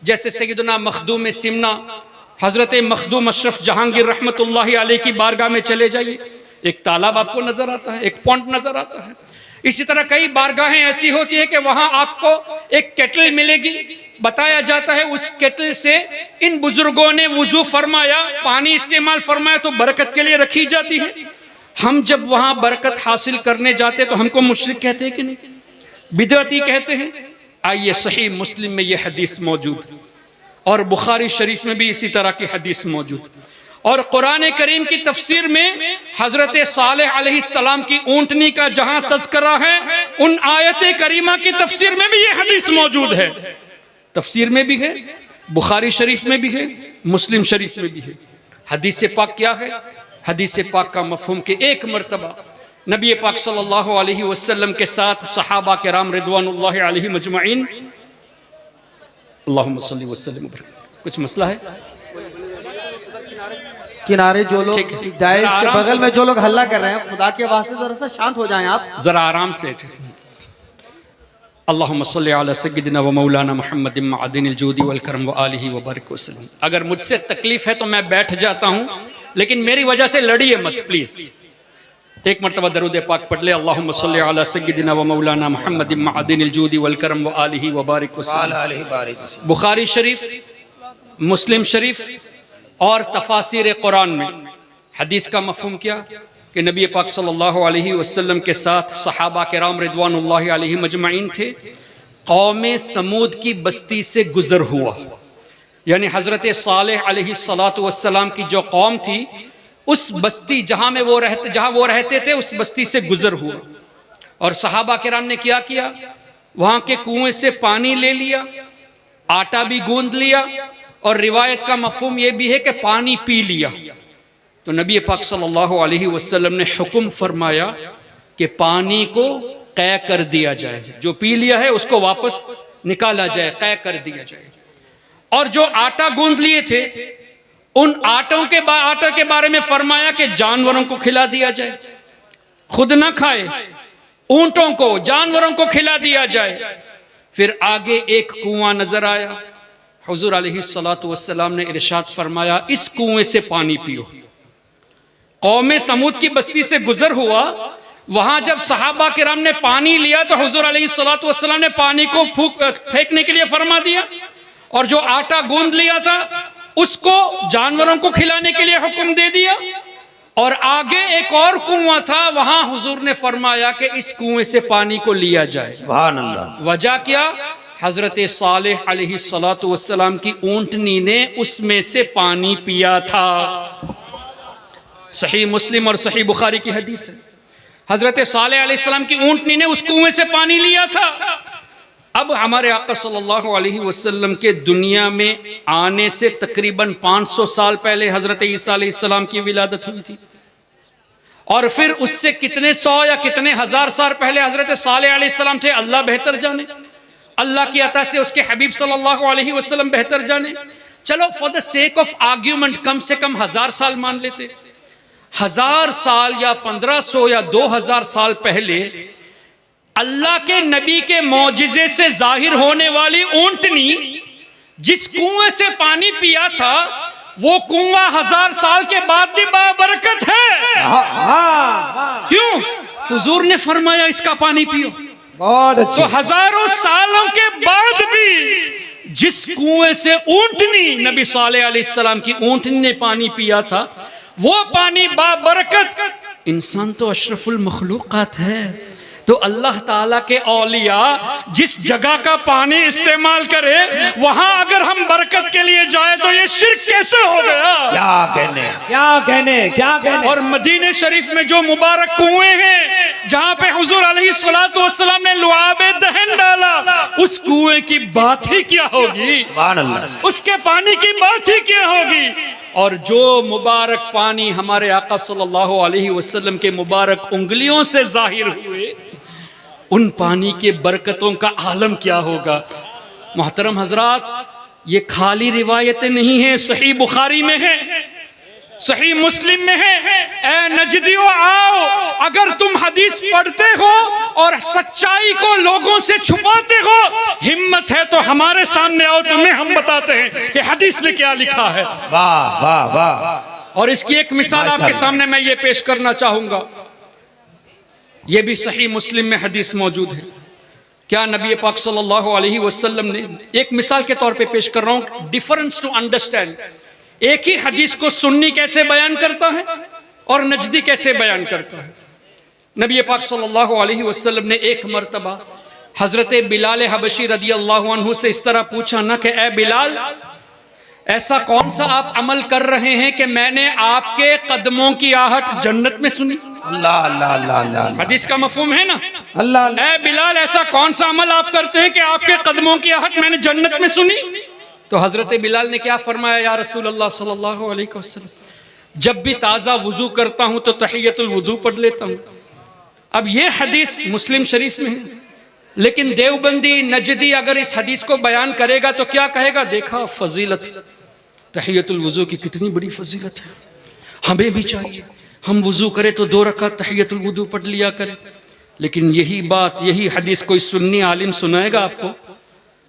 जैसे सैयदना मखदूम सिमना हजरत मखदूम अशरफ जहांगीर रहमतुल्लाहि अलैह की बारगाह में चले जाइए, एक तालाब आपको नजर आता है, एक पॉइंट नजर आता है। इसी तरह कई बारगाहें ऐसी होती है कि वहां आपको एक केटल मिलेगी, बताया जाता है उस केटल से इन बुजुर्गों ने वुजू फरमाया, पानी इस्तेमाल फरमाया, तो बरकत के लिए रखी जाती है। हम जब वहां बरकत हासिल करने जाते तो हमको मुशरिक कहते हैं कि नहीं, बिदअती कहते हैं। आइए, सही मुस्लिम में यह हदीस मौजूद, और बुखारी शरीफ में भी इसी तरह की हदीस मौजूद, और कुरान करीम की तफसीर में हजरत सालेह अलैहिस्सलाम की ऊंटनी का जहां तज़किरा है, उन आयत करीमा की तफसीर में भी यह हदीस मौजूद है। तफसीर में भी है, बुखारी शरीफ में भी है, मुस्लिम शरीफ में भी है। हदीस पाक क्या है? हदीस पाक का मफहूम के एक मरतबा नबी पाक सल्लल्लाहु अलैहि वसल्लम के साथ सहाबा किराम रिदवानुल्लाहि अलैहिम अजमईन, अल्लाहुम्मा सल्ली वसल्लिम, कुछ मसला है? किनारे जो लोग डायस के आराम बगल से। में जो लोग हल्ला कर रहे हैं, खुदा के वास्ते जरा सा शांत हो जाएं आप। जरा आराम से। अल्लाहुम्मा सल्ली अला सय्यिदिना व मौलाना मुहम्मदिन मअदिनिल जूदी वल करम व आलिहि व बारिक वसल्लम। अगर मुझसे तकलीफ है तो मैं बैठ जाता हूँ, लेकिन मेरी वजह से लड़िए मत प्लीज। एक मरतबा दरूद पाक पढ़ ले, अल्लाहुम्मा सल्ली अला सय्यिदिना व मौलाना मुहम्मदिन मअदिनिल जूदी वल करम व आलिहि व बारिक वसल्लम। बुखारी शरीफ, मुस्लिम शरीफ और तफासिर कुरान में हदीस का मफहूम क्या कि नबी पाक सल्लल्लाहु अलैहि वसल्लम के साथ सहाबा किराम रिदवानुल्लाहि अलैहिम अजमईन थे। कौम समूद की बस्ती से गुजर हुआ, यानी हजरत सालेह अलैहिस्सलातु वस्सलाम की जो कौम थी, उस बस्ती जहाँ वो रहते थे, उस बस्ती से गुजर हुआ। और सहाबा किराम ने क्या किया, वहाँ के कुएं से पानी ले लिया, आटा भी गूंद लिया, और रिवायत का मफहूम यह भी है कि पानी पी लिया। तो नबी पाक सल्लल्लाहु अलैहि वसल्लम ने हुक्म फरमाया कि पानी को कै कर दिया जाए, जो पी लिया है उसको वापस निकाला जाए, कै कर दिया जाए। और जो आटा गूंद लिए थे, उन आटे के बारे में फरमाया कि जानवरों को खिला दिया जाए, खुद ना खाए, ऊंटों को, जानवरों को खिला दिया जाए। फिर आगे एक कुआं नजर आया, हुजूर अलैहिस्सलातु वस्सलाम ने इरशाद फरमाया, इस कुएं से पानी पियो। कौम समूद की बस्ती से गुजर हुआ, वहां जब सहाबा किराम ने पानी लिया तो हुजूर अलैहिस्सलातु वस्सलाम ने पानी को फेंकने के लिए फरमा दिया, और जो आटा गूंद लिया था उसको जानवरों को खिलाने के लिए हुक्म दे दिया। और आगे एक और कुआं था, वहां हुजूर ने फरमाया कि इस कुएं से पानी को लिया जाए। सुभान अल्लाह। वजह क्या? हजरत सालेह अलैहिस्सलातु वस्सलाम की ऊंटनी ने उसमें से पानी पिया था। सही मुस्लिम और सही बुखारी की हदीस है। हजरत सालेह अलैहिस्सलाम की ऊंटनी ने उस कुएं से पानी लिया था। अब हमारे आका सल्लल्लाहु अलैहि वसल्लम के दुनिया में आने से तकरीबन 500 साल पहले हजरत ईसा अलैहिस्सलाम की विलादत हुई थी, और फिर उससे कितने सौ या कितने हजार साल पहले हजरत सालेह अलैहिस्सलाम थे, अल्लाह बेहतर जाने। अल्लाह की अता से उसके हबीब सल्लल्लाहु अलैहि वसल्लम बेहतर जाने। चलो for the sake of argument कम से कम 1000 साल मान लेते। 1000 साल या 1500 या 2000 साल पहले अल्लाह के नबी के मौजिजे से जाहिर होने वाली ऊंटनी जिस कुएं से पानी पिया था, वो कुआं 1000 साल के बाद भी बाबरकत है। क्यों? हुजूर ने फरमाया इसका पानी पियो। बहुत अच्छी। तो हजारों सालों के बाद भी जिस कुएं से ऊंटनी नबी सालेह अलैहिस्सलाम की ऊंटनी ने पानी पिया था, वो पानी बाबरकत। इंसान तो अशरफुल मखलूकात है, तो अल्लाह ताला के औलिया जिस जगह का पानी इस्तेमाल करे वहां अगर हम बरकत के लिए जाए तो ये शिर्क कैसे हो गया? क्या कहने, क्या कहने, क्या कहने। और मदीने शरीफ में जो मुबारक कुएं हैं जहां पे हुजूर अलैहिस्सलातु वस्सलाम ने लुआबे दहन डाला, उस कुएं की बात ही क्या होगी? सुभान अल्लाह। उसके पानी की बात ही क्या होगी? और जो मुबारक पानी हमारे आका सल्लल्लाहु अलैहि वसल्लम के मुबारक उंगलियों से जाहिर हुए, उन पानी के बरकतों का आलम क्या होगा? मोहतरम हजरात, ये खाली रिवायतें नहीं हैं, सही बुखारी में है, सही मुस्लिम में है। ए नजदियो आओ, अगर तुम हदीस पढ़ते हो और सच्चाई को लोगों से छुपाते हो, हिम्मत है तो हमारे सामने आओ, तुम्हें हम बताते हैं कि हदीस में क्या लिखा है। वाह वाह वाह। और इसकी एक मिसाल आपके सामने मैं ये पेश करना चाहूंगा, ये भी सही मुस्लिम में हदीस मौजूद है। क्या नबी पाक सल्लल्लाहु अलैहि वसल्लम ने, एक मिसाल के तौर पे पेश कर रहा हूं, डिफरेंस टू अंडरस्टैंड। एक ही हदीस को सुन्नी कैसे बयान करता है और नजदी कैसे बयान करता है। नबी पाक सल्लल्लाहु अलैहि वसल्लम ने एक मर्तबा हजरत बिलाल हबशी रदी अल्लाह अन्हु से इस तरह पूछा ना कि ए बिलाल, ऐसा कौन सा आप अमल कर रहे हैं कि मैंने आपके कदमों की आहट जन्नत में सुनी? अल्लाह अल्लाह अल्लाह अल्लाह। हदीस का मफहूम है ना? अल्लाह अल्लाह। ए बिलाल, ऐसा कौन सा अमल आप करते हैं कि आपके कदमों की आहट मैंने जन्नत में सुनी? तो हजरत बिलाल ने क्या फरमाया, या रसूल अल्लाह सल्लल्लाहु अलैहि वसल्लम, जब भी ताज़ा वुजू करता हूं तो तहियतुल वुदू पढ़ लेता हूं। अब ये हदीस मुस्लिम शरीफ में है, लेकिन देवबंदी नजदी अगर इस हदीस को बयान करेगा तो क्या कहेगा? देखा फजीलत तहियतुल वुजू की कितनी बड़ी फजीलत है, हमें भी चाहिए हम वुजू करें तो 2 रकात तहियतुल वुदू पढ़ लिया करें। लेकिन यही बात, यही हदीस कोई सुन्नी आलिम सुनाएगा आपको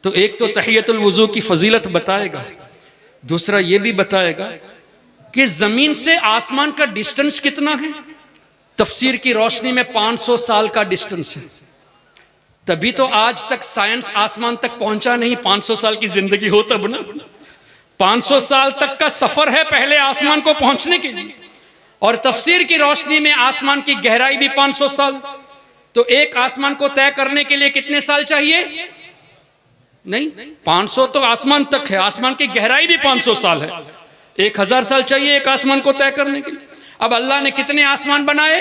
तो एक तो तहियतुल वुजू की फजीलत बताएगा, दूसरा ये भी बताएगा कि जमीन से आसमान का डिस्टेंस कितना है। तफसीर की रोशनी में 500 साल का डिस्टेंस है, तभी तो आज तक साइंस आसमान तक पहुंचा नहीं। 500 साल की जिंदगी हो तब ना। 500 साल तक का सफर है पहले आसमान को पहुंचने के लिए, और तफसीर की रोशनी में आसमान की गहराई भी 500 साल। तो एक आसमान को तय करने के लिए कितने साल चाहिए? नहीं, 500 तो आसमान तक है, आसमान की गहराई भी 500 साल है। 1000 साल चाहिए एक आसमान को तय करने के लिए। अब अल्लाह ने कितने आसमान बनाए?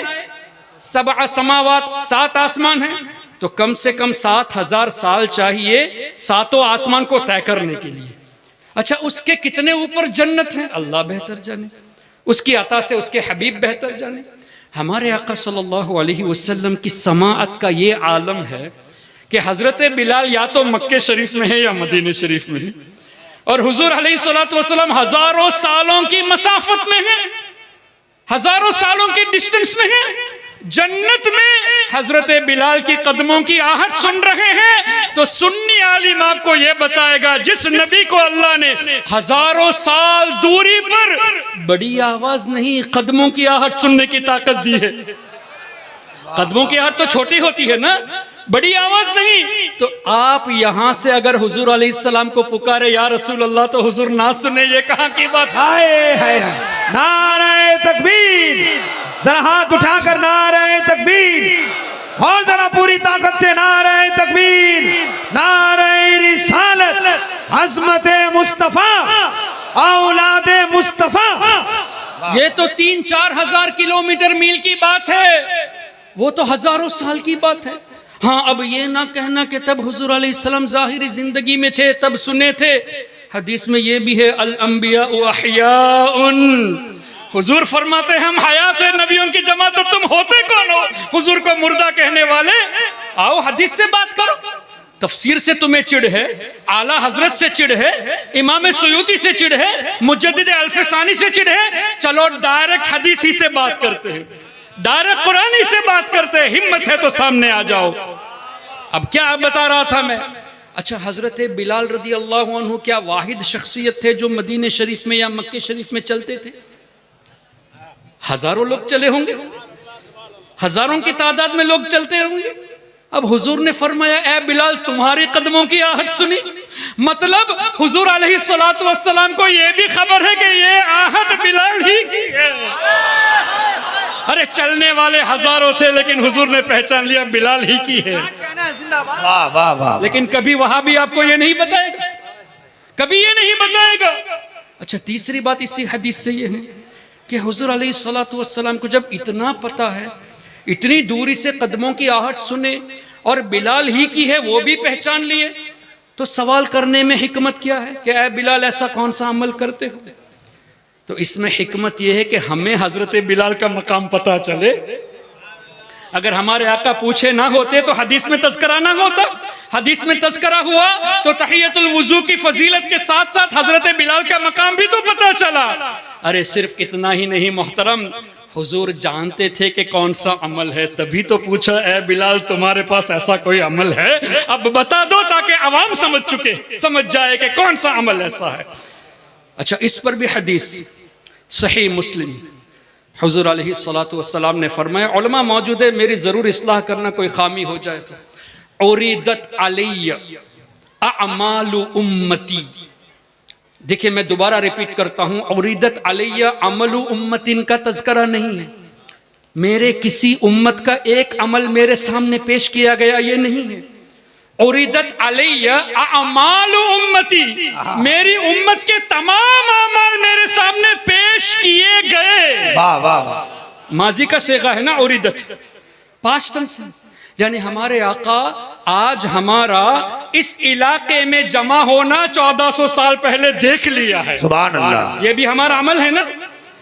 7 समावात, 7 आसमान हैं, तो कम से कम 7000 साल चाहिए 7 आसमान को तय करने के लिए। अच्छा, उसके कितने ऊपर जन्नत है अल्लाह बेहतर जाने, उसकी अता से उसके हबीब बेहतर जाने। हमारे आका सल्लल्लाहु अलैहि वसल्लम की समाअत का ये आलम है कि हजरत बिलाल या तो मक्के शरीफ में है या मदीने शरीफ में है, और हुजूर अलैहिस्सलातु वस्सलाम हजारों सालों की मसाफत में है, हजारों सालों के डिस्टेंस में है। जन्नत में हजरत बिलाल की कदमों की आहट सुन रहे हैं, तो सुन्नी आलिम आपको यह बताएगा जिस नबी को अल्लाह ने हजारों साल दूरी पर बड़ी आवाज नहीं, कदमों की आहट सुनने की ताकत दी है। कदमों की आहट तो छोटी होती है ना, बड़ी आवाज नहीं। तो आप यहां से अगर हुजूर अलैहिस्सलाम को पुकारे या रसूल अल्लाह, तो हुजूर ना सुने, ये कहां की बात है? हाय हाय नारे तकबीर, जरा हाथ उठाकर नारे तकबीर, और जरा पूरी ताकत से नारे तकबीर, नारे रिसालत, अज़मत मुस्तफा, औलादे मुस्तफा। ये तो 3-4 हजार किलोमीटर मील की बात है, वो तो हजारों साल की बात है। हाँ, अब ये ना कहना कि तब हुजूर अलैहिस्सलाम ज़ाहिरी जिंदगी में थे तब सुने थे। हदीस में ये भी है, अल अंबिया व अहयाउन, हुजूर फरमाते हैं हम हयात नबियों की जमा, तो तुम होते कौन हो हुजूर को मुर्दा कहने वाले? आओ हदीस से बात करो। तफसीर से तुम्हें चिढ़ है, आला हजरत से चिढ़ है, इमाम सुयूती से चिढ़ है, मुजद्दिद अल्फसानी से चिढ़ है, चलो डायरेक्ट हदीस ही से बात करते हैं, डायरेक्ट कुरानी से बात करते हैं। हिम्मत है तो सामने आ जाओ। अब क्या बता रहा था मैं? अच्छा, हजरत बिलाल रदी अल्लाह अन्हु क्या वाहिद शख्सियत थे जो मदीने शरीफ में या मक्के शरीफ में चलते थे? हजारों लोग चले होंगे, हजारों की तादाद में लोग चलते होंगे। अब हुजूर ने फरमाया, ए बिलाल तुम्हारी कदमों की आहट सुनी। मतलब हुजूर अलैहिस्सलातु वस्सलाम को यह भी खबर है कि ये आहट बिलाल ही की है। अरे चलने वाले हजारों थे, लेकिन हुजूर ने पहचान लिया बिलाल ही की है। वाह वाह वाह। लेकिन कभी वहां भी आपको ये नहीं बताएगा, कभी ये नहीं बताएगा। अच्छा, तीसरी बात इसी हदीस से ये है कि हुजूर अलैहिस्सलातु वस्सलाम को जब इतना पता है, इतनी दूरी से कदमों की आहट सुने और बिलाल ही की है वो भी पहचान लिए, तो सवाल करने में हिकमत क्या है कि ऐ बिलाल ऐसा कौन सा अमल करते हो? तो इसमें हिकमत यह है कि हमें हजरत बिलाल का मकाम पता चले। अगर हमारे आका पूछे ना होते तो हदीस में तज़किरा ना होता। हदीस में तज़किरा हुआ तो तहियतुल वुज़ू की फजीलत के साथ साथ हजरत बिलाल का मकाम भी तो पता चला। अरे सिर्फ इतना ही नहीं मोहतरम, हुजूर जानते थे कि कौन सा अमल है, तभी तो पूछा, ए बिलाल तुम्हारे पास ऐसा कोई अमल है? अब बता दो ताकि अवाम समझ जाए कि कौन सा अमल ऐसा है। अच्छा, इस पर भी हदीस सही मुस्लिम, हुजूर अलैहिस्सलातु वस्सलाम ने फरमाया, उलमा मौजूद है, मेरी ज़रूर इस्लाह करना कोई खामी हो जाए तो। उरीदत अलैया अमालु उम्मती। देखिए मैं दोबारा रिपीट करता हूँ, उरीदत अलैया अमलु उम्मतिन का तज़किरा नहीं है। मेरे किसी उम्मत का एक अमल मेरे सामने पेश किया गया, ये नहीं है। उरीदत अलैया अमालु उम्मती, मेरी उम्मत के तमाम अमाल मेरे सामने पेश किए गए। वाह वाह वाह। माजी का सेगा है ना उरीदत, पास्ट टेंस है, यानी हमारे आका आज हमारा इस इलाके में जमा होना 1400 साल पहले देख लिया है। सुभान अल्लाह। ये भी हमारा अमल है ना।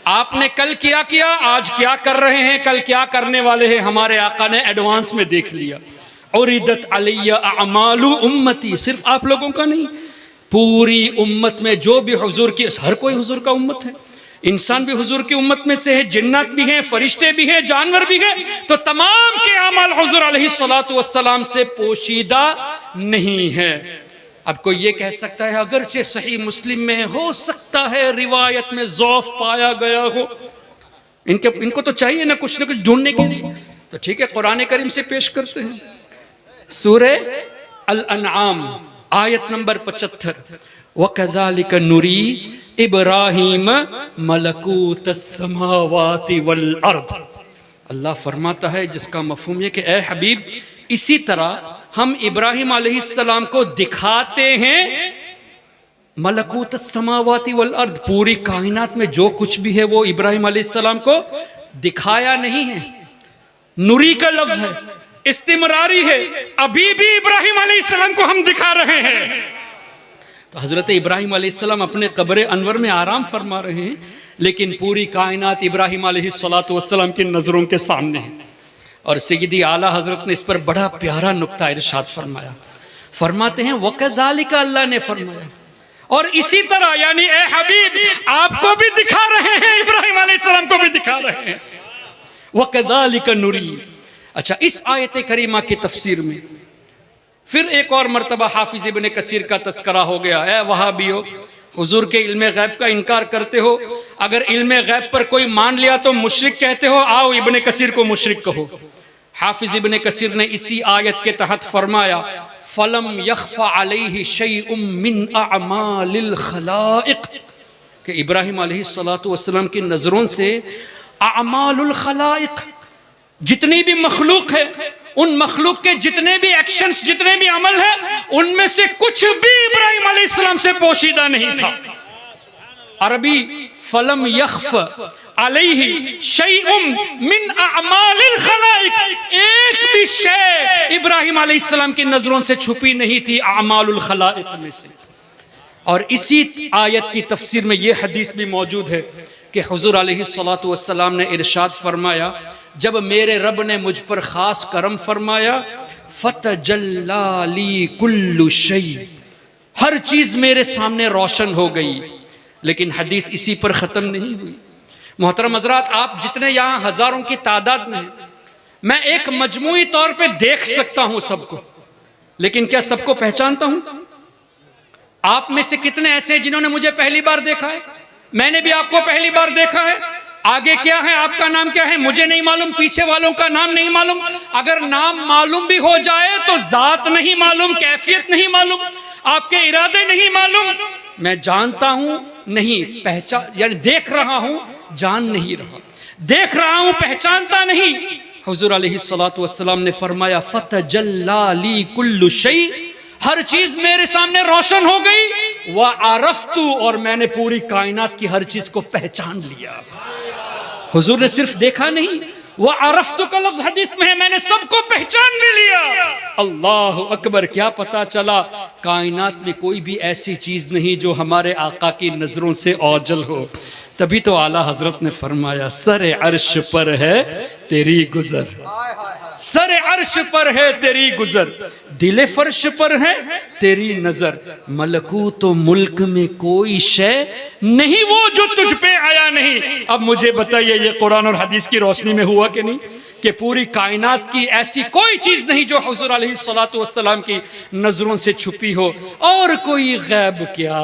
आपने कल क्या किया, आज क्या कर रहे हैं, कल क्या करने वाले हैं, हमारे आका ने एडवांस में देख लिया। उरीदत अलैया अमालु उम्मती, सिर्फ आप लोगों का नहीं, पूरी उम्मत में जो भी हुजूर की, हर कोई हुजूर का उम्मत है, इंसान भी हुजूर की उम्मत में से है, जिन्नात भी हैं, फरिश्ते भी हैं, जानवर भी हैं, तो तमाम के अमाल हुजूर अलैहिस्सलातु वस्सलाम से पोशीदा नहीं है। अब कोई ये कह सकता है अगरचे सही मुस्लिम में हो सकता है रिवायत में ज़ौफ पाया गया हो, इनको तो चाहिए ना कुछ ढूंढने के लिए, तो ठीक है कुरान करीम से पेश करते हैं। सूरे अल-अनआम आयत नंबर 75, वकज़ालिक नुरी इब्राहीम मलकूतस समावाति वल अर्द। अल्लाह फरमाता है जिसका मफहूम है कि ए हबीब, इसी तरह हम इब्राहिम अलैहिस्सलाम को दिखाते हैं मलकूतस समावाति वल अर्द, पूरी कायनात में जो कुछ भी है वो इब्राहिम अलैहिस्सलाम को दिखाया नहीं है। नुरी का लफ्ज है, इस्तिमरारी है, अभी भी इब्राहिम अलैहिस्सलाम को हम दिखा रहे हैं। तो हज़रत इब्राहिम अलैहिस्सलाम अपने कब्र अनवर में आराम फरमा रहे हैं, लेकिन पूरी कायनात इब्राहिम अलैहिस्सलातु वस्सलाम की नज़रों के सामने है। और सय्यदी आला हज़रत ने इस पर बड़ा प्यारा नुक्ता इरशाद फरमाया, फरमाते हैं वकज़ालिका, अल्लाह ने फरमाया और इसी तरह, यानी ए हबीब आपको भी दिखा रहे हैं, इब्राहिम अलैहिस्सलाम को भी दिखा रहे हैं, वकज़ालिका नुरी। अच्छा, इस आयत करीमा की तफसीर में फिर एक और मरतबा हाफिज इब्ने कसीर का तस्करा हो गया। है वहाबियो, हुजूर के इल्मे गैब का इनकार करते हो, अगर इल्मे गैब पर कोई मान लिया तो मुशरिक कहते हो, आओ इब्ने कसीर को मुशरिक कहो। हाफिज इब्ने कसीर ने इसी आयत के तहत फरमाया, फलम यख्फा अलैहि शैउम मिन अअमालिल खलाइक, कि इब्राहिम अलैहिस्सलातु वस्सलाम की नज़रों से अअमालुल खलाइक, जितनी भी मखलूक है, उन मखलूक के जितने भी एक्शंस, जितने भी अमल है, उनमें से कुछ भी इब्राहिम अलैहिस्सलाम से पोशीदा नहीं था। अरबी फलम यख्फ अलैहि शैउम मिन अअमालिल खलाइक, एक भी शय इब्राहिम अलैहिस्सलाम की नजरों से छुपी नहीं थी अअमालुल खलाइक में से। और इसी आयत की तफसीर में यह हदीस भी मौजूद है कि हुज़ूर अलैहिस्सलातु वस्सलाम ने इरशाद फरमाया, जब मेरे रब ने मुझ पर ख़ास करम फरमाया, फ़तजल्ला ली कुल्लु शै, हर चीज़ मेरे सामने रोशन हो गई। लेकिन हदीस इसी पर ख़त्म नहीं हुई। मोहतरम हज़रात, आप जितने यहाँ हज़ारों की तादाद में, मैं एक मजमूई तौर पे देख सकता हूँ सबको, लेकिन क्या सबको पहचानता हूँ? आप में से कितने ऐसे हैं जिन्होंने मुझे पहली बार देखा है? मैंने भी आपको पहली बार देखा है। आगे क्या है, आपका नाम क्या है, मुझे नहीं मालूम, पीछे वालों का नाम नहीं मालूम। अगर नाम मालूम भी हो जाए तो जात नहीं मालूम, कैफियत नहीं मालूम, आपके इरादे नहीं मालूम। मैं जानता हूं नहीं, पहचान, यानी देख रहा हूं, जान नहीं रहा, देख रहा हूं, पहचानता नहीं। हुजूर अलैहिस्सलातु वस्सलाम ने फरमाया, फतजल्ला ली कुल्लु शै, हर चीज मेरे सामने रोशन हो गई। व आरफ्तु, और मैंने पूरी कायनात की हर चीज को पहचान लिया। हुजूर ने सिर्फ देखा नहीं, वह आरफ्तु का लफ्ज हदीस में है, मैंने सबको पहचान भी लिया। अल्लाह अकबर, क्या पता चला कायनात में कोई भी ऐसी चीज नहीं जो हमारे आका की नजरों से ओझल हो। तभी तो आला हजरत ने फरमाया, सरे अर्श पर है तेरी गुजर, सरे अर्श पर है तेरी गुजर, दिले फर्श पर है तेरी नजर, मलकूत मुल्क में कोई शय नहीं वो जो तुझ पे आया नहीं। अब मुझे बताइए, ये कुरान और हदीस की रोशनी में हुआ कि नहीं, कि पूरी कायनात की ऐसी कोई चीज नहीं जो हुजूर अलैहिस्सलातु वस्सलाम की नजरों से छुपी हो। और कोई गैब क्या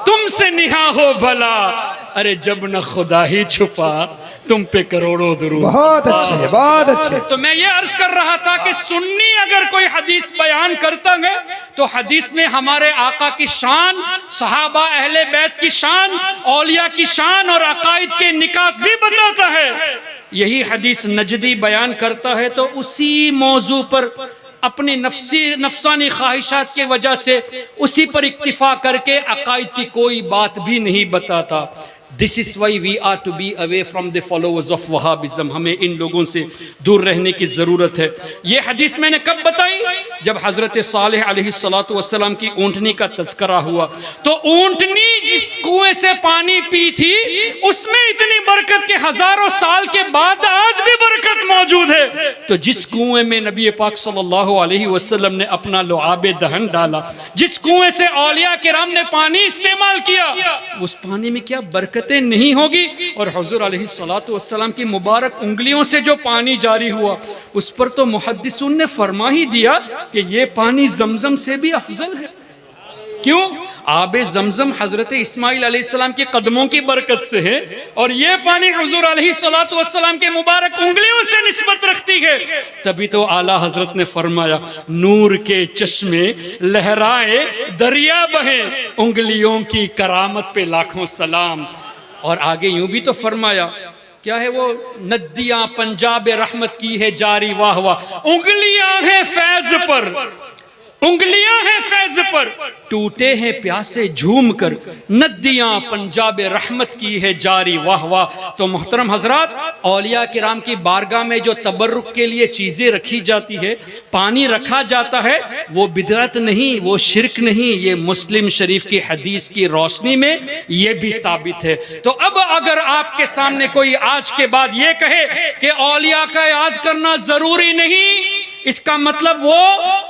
तुमसे निहा हो भला, अरे जब न खुदा ही छुपा तुम पे करोड़ों दुरूद। बहुत अच्छे, बहुत अच्छे। तो मैं ये अर्ज कर रहा था कि सुन्नी अगर कोई हदीस बयान करता है तो हदीस में हमारे आका की शान, सहाबा अहले बैत की शान, औलिया की शान और अकायद के निकात भी बताता है। यही हदीस नजदी बयान करता है तो उसी मौजू पर अपनी नफसानी ख्वाहिशात के वजह से उसी पर इक्तिफा करके अकायद की कोई बात भी नहीं बताता। This is why we are to be away from the followers of Wahhabism. हमें इन लोगों से दूर रहने की ज़रूरत है। ये हदीस मैंने कब बताई, जब हज़रत सालेह अलैहिस्सलातु वस्सलाम की ऊँटनी का तज़किरा हुआ। तो ऊँटनी जिस कुएं से पानी पी थी उसमें इतनी बरकत के हज़ारों साल के बाद आज भी बरकत मौजूद है। तो जिस कुएं में नबी पाक सल्लल्लाहु अलैहि वसल्लम ने अपना लुआबे दहन डाला, जिस कुएं से औलिया किराम ने पानी इस्तेमाल किया, उस पानी में क्या बरकत नहीं होगी। और हुजूर अलैहिस्सलातु वस्सलाम की मुबारक उंगलियों से जो पानी जारी हुआ उस पर तो मुहद्दिसून ने फरमा ही दिया कि ये पानी जमजम से भी अफजल है। क्यों? आबे जमजम हजरत इस्माइल अलैहिस्सलाम के कदमों की बरकत से है और ये पानी हुजूर अलैहिस्सलातु वस्सलाम के मुबारक उंगलियों से निस्बत रखती है। तभी तो आला हजरत ने फरमाया, नूर के चश्मे लहराए दरिया बहे, उंगलियों की करामत पे लाखों सलाम। और आगे यूं भी तो फरमाया, क्या है वो, नदियां पंजाब रहमत की है जारी, वाह वाह, उंगलियां हैं फैज पर, उंगलियां हैं फैज पर, टूटे हैं प्यासे झूम कर, नदियां पंजाब रहमत की है जारी, वाह वाह। तो मोहतरम हजरात, औलिया किराम की बारगाह में जो तबर्रुक के लिए चीज़ें रखी जाती है, पानी रखा जाता है, वो बिदअत नहीं, वो शिरक नहीं। ये मुस्लिम शरीफ की हदीस की रोशनी में ये भी साबित है। तो अब अगर आपके सामने कोई आज के बाद ये कहे कि औलिया का याद करना जरूरी नहीं, इसका मतलब वो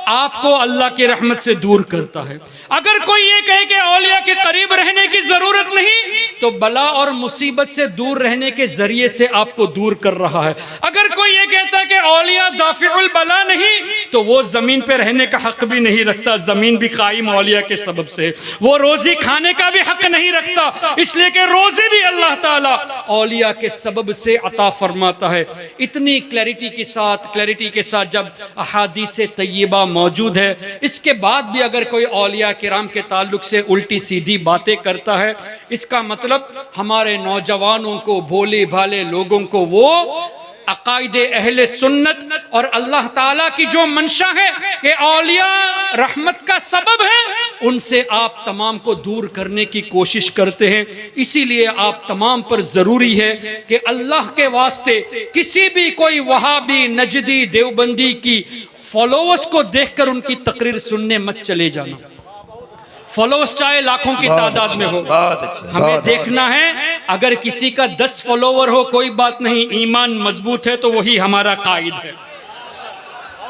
आपको अल्लाह की रहमत से दूर करता है। अगर कोई ये कहे कि औलिया के करीब रहने की जरूरत नहीं, तो बला और मुसीबत से दूर रहने के जरिए से आपको दूर कर रहा है। अगर कोई ये कहता है कि औलिया दाफिउल बला नहीं, तो वो जमीन पे रहने का हक भी नहीं रखता। जमीन भी कायम औलिया के सबब से, वो रोजी खाने का भी हक नहीं रखता, इसलिए कि रोजी भी अल्लाह ताला औलिया के सबब से अता फरमाता है। इतनी क्लैरिटी के साथ जब अहादीस तय्यबा मौजूद है, इसके बाद भी अगर कोई औलिया किराम के ताल्लुक से उल्टी सीधी बातें करता है, इसका मतलब हमारे नौजवानों को, भोले भाले लोगों को वो अकायदे अहले सुन्नत और अल्लाह ताला की जो मंशा है कि औलिया रहमत का सबब है, उनसे आप तमाम को दूर करने की कोशिश करते हैं। इसीलिए आप तमाम पर ज़रूरी है कि अल्लाह के वास्ते किसी भी कोई वहाबी, नजदी, देवबंदी की फॉलोअर्स को देखकर उनकी तकरीर सुनने मत चले जाना। फॉलोअर्स चाहे लाखों की तादाद में हो, बहुत अच्छा, हमें बहुत देखना है अगर किसी का 10 फॉलोवर हो कोई बात नहीं, ईमान मजबूत है तो वही हमारा कायद है।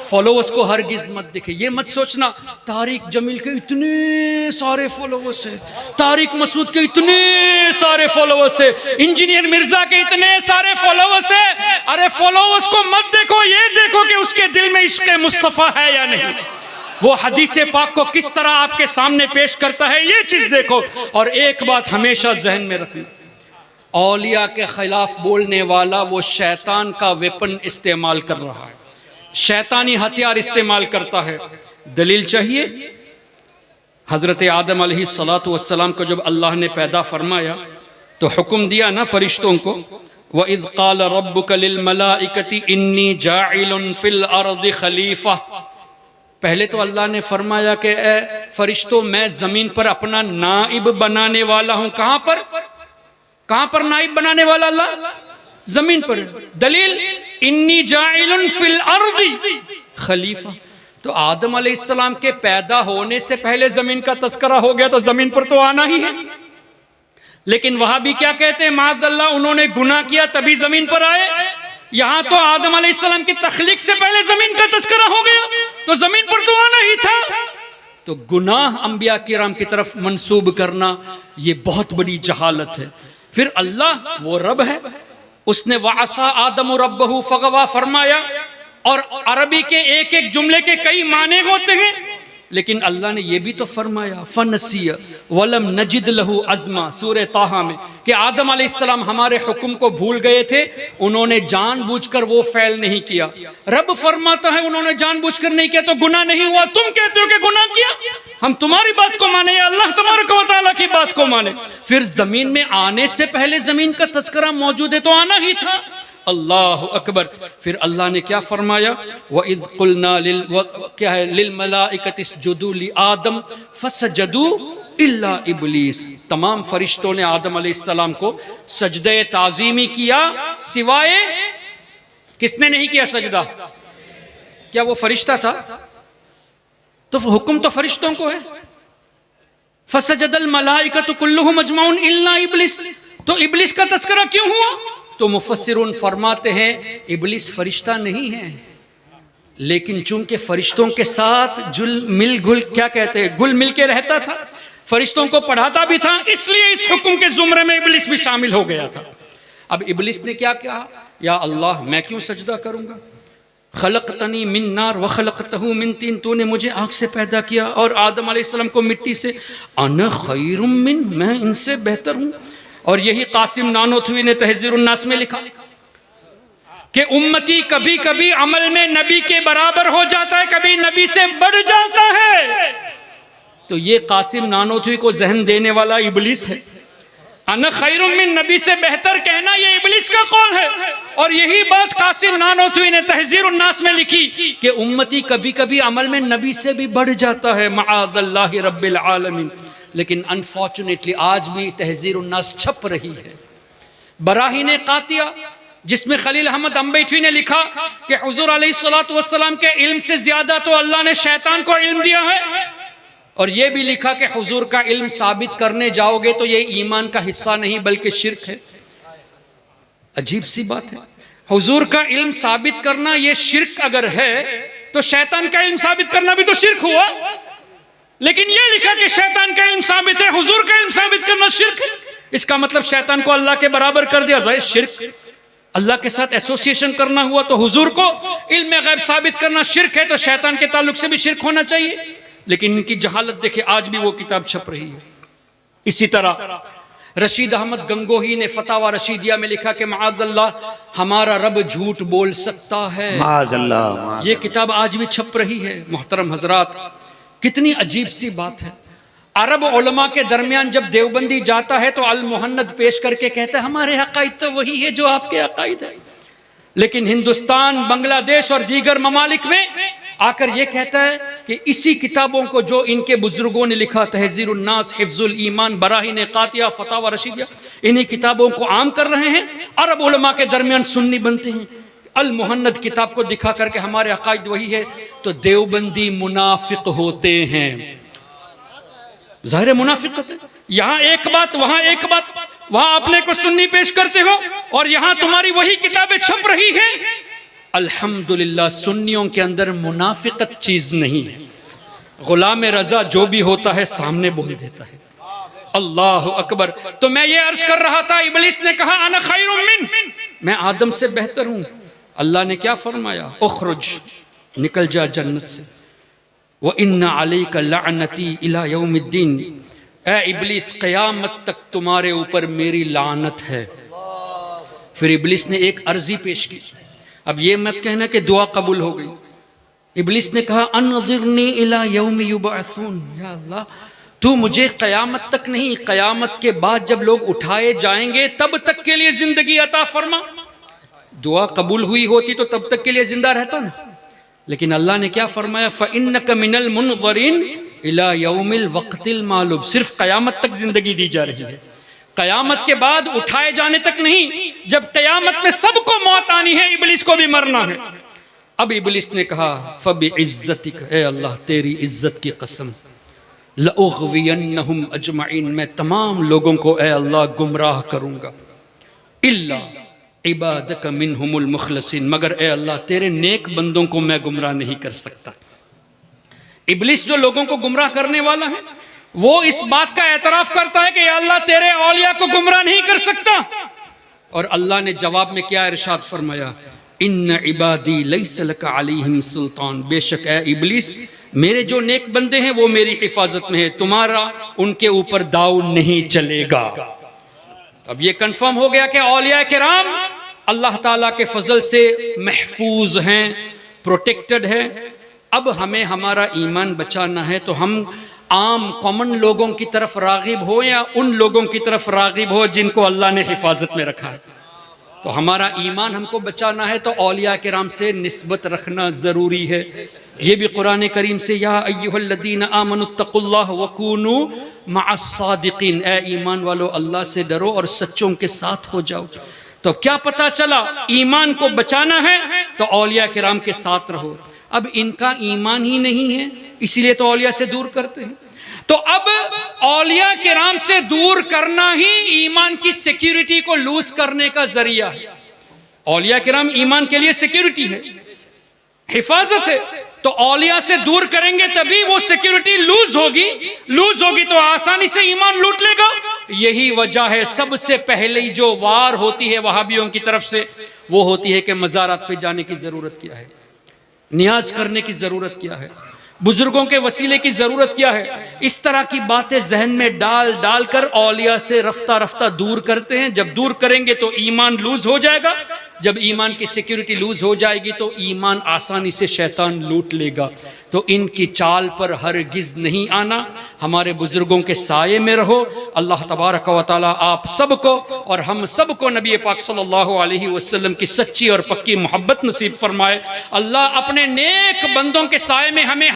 फॉलोअर्स को हरगिज मत देखे, ये मत सोचना तारिक जमील के इतने सारे फॉलोअर्स है, तारिक मसूद के इतने सारे फॉलोअर्स है, इंजीनियर मिर्जा के इतने सारे फॉलोअर्स है। अरे फॉलोअर्स को मत देखो, ये देखो कि उसके दिल में इश्क मुस्तफा है या नहीं, वो हदीस पाक को किस तरह आपके सामने पेश करता है, ये चीज देखो। और एक बात हमेशा जहन में रखना, औलिया के खिलाफ बोलने वाला वो शैतान का वेपन इस्तेमाल कर रहा है, शैतानी हथियार इस्तेमाल करता है। दलील चाहिए? हजरत आदम अलैहिस्सलातु वस्सलाम को जब अल्लाह ने पैदा फरमाया तो हुक्म दिया ना फरिश्तों को, व इज़ क़ाल रब्बुका लिल मलाइकति इन्नी जाइलुन फिल अर्दि खलीफा। पहले तो अल्लाह ने फरमाया कि ए फरिश्तों मैं जमीन पर अपना नाइब बनाने वाला हूं। कहां पर नाइब बनाने वाला अल्लाह? जमीन पर। दलील इन्नी जाइलुन फिल अर्दी खलीफा। तो आदम अलैहिस्सलाम के पैदा होने से पहले जमीन का तस्करा हो गया तो जमीन पर तो आना ही है। लेकिन वहां भी क्या कहते हैं, माज़अल्लाह उन्होंने गुनाह किया तभी जमीन पर आए। यहां तो आदम अलैहिस्सलाम की तख्लीक से पहले जमीन का तस्करा हो गया तो जमीन पर तो आना ही था। तो गुनाह अंबिया किराम की तरफ मंसूब करना ये बहुत बड़ी जहालत है। फिर अल्लाह वो रब है, उसने वासा आदम रब्बहु फगवा फरमाया। और अरबी के एक एक जुमले के कई माने होते हैं, लेकिन अल्लाह ने यह भी तो फरमाया फनसिया वलम नजिद लहू अज़मा सूरह ताहा में कि आदम अलैहिस्सलाम हमारे हुक्म को भूल गए थे, उन्होंने जानबूझकर वो फ़ैल नहीं किया। रब फरमाता है उन्होंने जानबूझकर नहीं किया तो गुनाह नहीं हुआ, तुम कहते हो कि गुनाह किया। हम तुम्हारी बात को माने या अल्लाह तबारक व तआला की बात को माने। फिर जमीन में आने से पहले जमीन का तस्करा मौजूद है तो आना ही था। अल्लाह अकबर। फिर अल्लाह ने क्या फरमाया, व इज़ क़ुलना क्या है लिल मलाइकति इसजुदू लि आदम फसजदू इल्ला इब्लीस। तमाम फरिश्तों ने आदम अलैहिस्सलाम को सजदे ताज़ीमी किया, सिवाय किसने नहीं किया सजदा? क्या वो फरिश्ता था? तो हुक्म तो फरिश्तों को है। फसजदल मलाइकतु कुल्लुहुम अजमाउन इल्ला इब्लीस। तो इब्लीस का तस्करा क्यों हुआ? तो मुफस्सिरून फरमाते हैं इब्लीस फरिश्ता नहीं है, लेकिन चूंकि फरिश्तों के साथ घुल मिल के रहता था, फरिश्तों को पढ़ाता भी था, इसलिए इस हुक्म के जुमरे में इब्लीस भी शामिल हो गया था। अब इब्लीस ने क्या कहा, या अल्लाह मैं क्यों सजदा करूंगा, खलक़तनी मिन नार व खलक़तहू मिन तीन, तूने मुझे आग से पैदा किया और आदम अलैहिस्सलाम को मिट्टी से, अना खैरुम मिन, मैं इनसे बेहतर हूं। और यही कासिम नानोथवी ने तहज़ीरुन नास में लिखा कि उम्मती कभी कभी अमल में नबी के बराबर हो जाता है, कभी नबी से बढ़ जाता है। तो ये कासिम नानोथवी को जहन देने वाला इब्लीस है। अना खैरुम मिन, नबी से बेहतर कहना ये इब्लीस का कौल है। और यही बात कासिम नानोथवी ने तहज़ीरुन नास में लिखी कि उम्मती कभी कभी अमल में नबी से भी बढ़ जाता है, मआज़ल्लाहि रब्बिल आलमीन। लेकिन अनफॉर्चुनेटली आज भी तहज़ीरुन नास छप रही है। बराहीन कातिया जिसमें खलील अहमद अम्बेठवी ने लिखा कि हुज़ूर अलैहिस्सलातु वस्सलाम के इल्म से ज्यादा तो अल्लाह ने शैतान को इल्म दिया है। और यह भी लिखा कि हुज़ूर का इल्म साबित करने जाओगे तो ये ईमान का हिस्सा नहीं बल्कि शिर्क है। अजीब सी बात है, हुज़ूर का इल्म साबित करना ये शिर्क अगर है तो शैतान का इल्म साबित करना भी तो शिर्क हुआ। लेकिन ये लिखा कि शैतान का इल्म साबित है, हुजूर का इल्म साबित करना शिर्क है। इसका मतलब शैतान को अल्लाह के बराबर कर दिया, भाई शिर्क। अल्लाह के साथ एसोसिएशन करना हुआ तो हुजूर को इल्म गैब साबित करना शिर्क है, तो शैतान के ताल्लुक से भी शिर्क होना चाहिए। लेकिन इनकी जहालत देखिए, आज भी वो किताब छप रही है। इसी तरह रशीद अहमद गंगोही ने फतावा रशीदिया में लिखा कि माअज़ल्लाह हमारा रब झूठ बोल सकता है, माअज़ल्लाह। ये किताब आज भी छप रही है। मोहतरम हजरात, कितनी अजीब सी बात है। अरब उलमा के दरमियान जब देवबंदी जाता है तो अल मुहन्नद पेश करके कहता है हमारे अकाइद तो वही है जो आपके अकाइद है। लेकिन हिंदुस्तान, बांग्लादेश और दीगर ममालिक में आकर ये कहता है कि इसी किताबों को जो इनके बुजुर्गों ने लिखा, तहज़ीरुन नास, हिफ्जुल ईमान, बराहीन कातिया, फतावा रशीदिया, इन्हीं किताबों को आम कर रहे हैं। अरब उलमा के दरमियान सुन्नी बनते हैं। अल मुहन्नद किताब को दिखा करके हमारे अकाइद वही है, तो देवबंदी मुनाफिक होते हैं। ज़ाहिर मुनाफिकत है। यहाँ एक बात, वहाँ एक बात, वहाँ अपने को सुन्नी पेश करते हो और यहाँ तुम्हारी वही किताबें छप रही हैं। अल्हम्दुलिल्लाह सुन्नियों के अंदर मुनाफिकत चीज नहीं है। गुलाम रजा जो भी होता है सामने बोल देता है। अल्लाह अकबर। तो मैं ये अर्ज कर रहा था, इब्लिस ने कहा अना खैरुम मिन, मैं आदम से बेहतर हूं। अल्लाह ने क्या फरमाया, उखरुज, निकल जा जन्नत से, व इन्ना अलैका लअनती इला यौमिद्दीन, ए इब्लिस क़यामत तक तुम्हारे ऊपर मेरी लानत है। फिर इब्लिस ने एक अर्जी पेश की। अब ये मत कहना कि दुआ कबूल हो गई। इब्लिस ने कहा अनज़िरनी इला यौमि युबअसून, या अल्लाह तू मुझे क़यामत तक नहीं, क़यामत के बाद जब लोग उठाए जाएंगे तब तक के लिए जिंदगी अता फरमा। दुआ कबूल हुई होती तो तब तक के लिए जिंदा रहता ना, लेकिन अल्लाह ने क्या फरमाया, फ़इन्नक मिनल मुनज़रिन इला यौमिल वक़्तिल मालूम, सिर्फ क़यामत तक जिंदगी दी जा रही है, क़यामत के बाद उठाए जाने तक नहीं। जब क़यामत में सबको मौत आनी है, इब्लिस को भी मरना है। अब इब्लिस ने कहा फ़बिइज़्ज़तिक, ए अल्लाह तेरी इज्जत की कसम, लउग़वियन्नहुम अजमईन, मैं तमाम लोगों को ए अल्लाह गुमराह करूँगा, इल्ला इबादक मिनहुमुल मुखलसीन, मगर ए अल्लाह तेरे नेक बंदों को मैं गुमराह नहीं कर सकता। इब्लिस जो लोगों को गुमराह करने वाला है, वो इस बात का एतराफ़ करता है कि अल्लाह तेरे औलिया को गुमराह नहीं कर सकता। और अल्लाह ने जवाब में क्या इरशाद फरमाया, इन्न इबादी लैसा लका अलैहिम सुल्तान, बेशक ए इब्लिस मेरे जो नेक बंदे हैं वो मेरी हिफाजत में है, तुम्हारा उनके ऊपर दाव नहीं चलेगा। अब ये कंफर्म हो गया कि औलिया किराम अल्लाह ताला के फजल से महफूज हैं, प्रोटेक्टेड है। अब हमें हमारा ईमान बचाना है तो हम आम कॉमन लोगों की तरफ रागिब हो या उन लोगों की तरफ रागिब हो जिनको अल्लाह ने हिफाजत में रखा है। तो हमारा ईमान हमको बचाना है तो औलिया किराम से निस्बत रखना ज़रूरी है। ये भी कुरान करीम से, या अय्युहल्लज़ीना आमनुत्तकुल्लाह वकूनू मअस्सादिकीन, ए ईमान वालो अल्लाह से डरो और सच्चों के साथ हो जाओ। तो क्या पता चला, ईमान को बचाना है तो औलिया किराम के साथ रहो। अब इनका ईमान ही नहीं है, इसीलिए तो औलिया से दूर करते हैं। तो अब औलिया किराम से दूर करना ही ईमान की सिक्योरिटी को लूज करने का जरिया है। औलिया किराम ईमान के लिए सिक्योरिटी है, हिफाजत है। तो औलिया से दूर करेंगे तभी वो सिक्योरिटी लूज होगी तो आसानी से ईमान लूट लेगा। यही वजह है सबसे पहले ही जो वार होती है वहाबियों की तरफ से, वो होती है कि मज़ारात पे जाने की जरूरत क्या है, नियाज करने की जरूरत क्या है, बुजुर्गों के वसीले की जरूरत क्या है। इस तरह की बातें जहन में डाल कर औलिया से रफ्ता रफ्ता दूर करते हैं। जब दूर करेंगे तो ईमान लूज हो जाएगा, जब ईमान की सिक्योरिटी लूज हो जाएगी तो ईमान आसानी से शैतान लूट लेगा। तो इनकी चाल पर हरगिज नहीं आना, हमारे बुजुर्गों के साये में रहो। अल्लाह तबारक व तआला आप सबको और हम सबको नबी पाक सल्लल्लाहु अलैहि वसल्लम की सच्ची और पक्की मोहब्बत नसीब फरमाए। अल्लाह अपने नेक बंदों के साये में हमें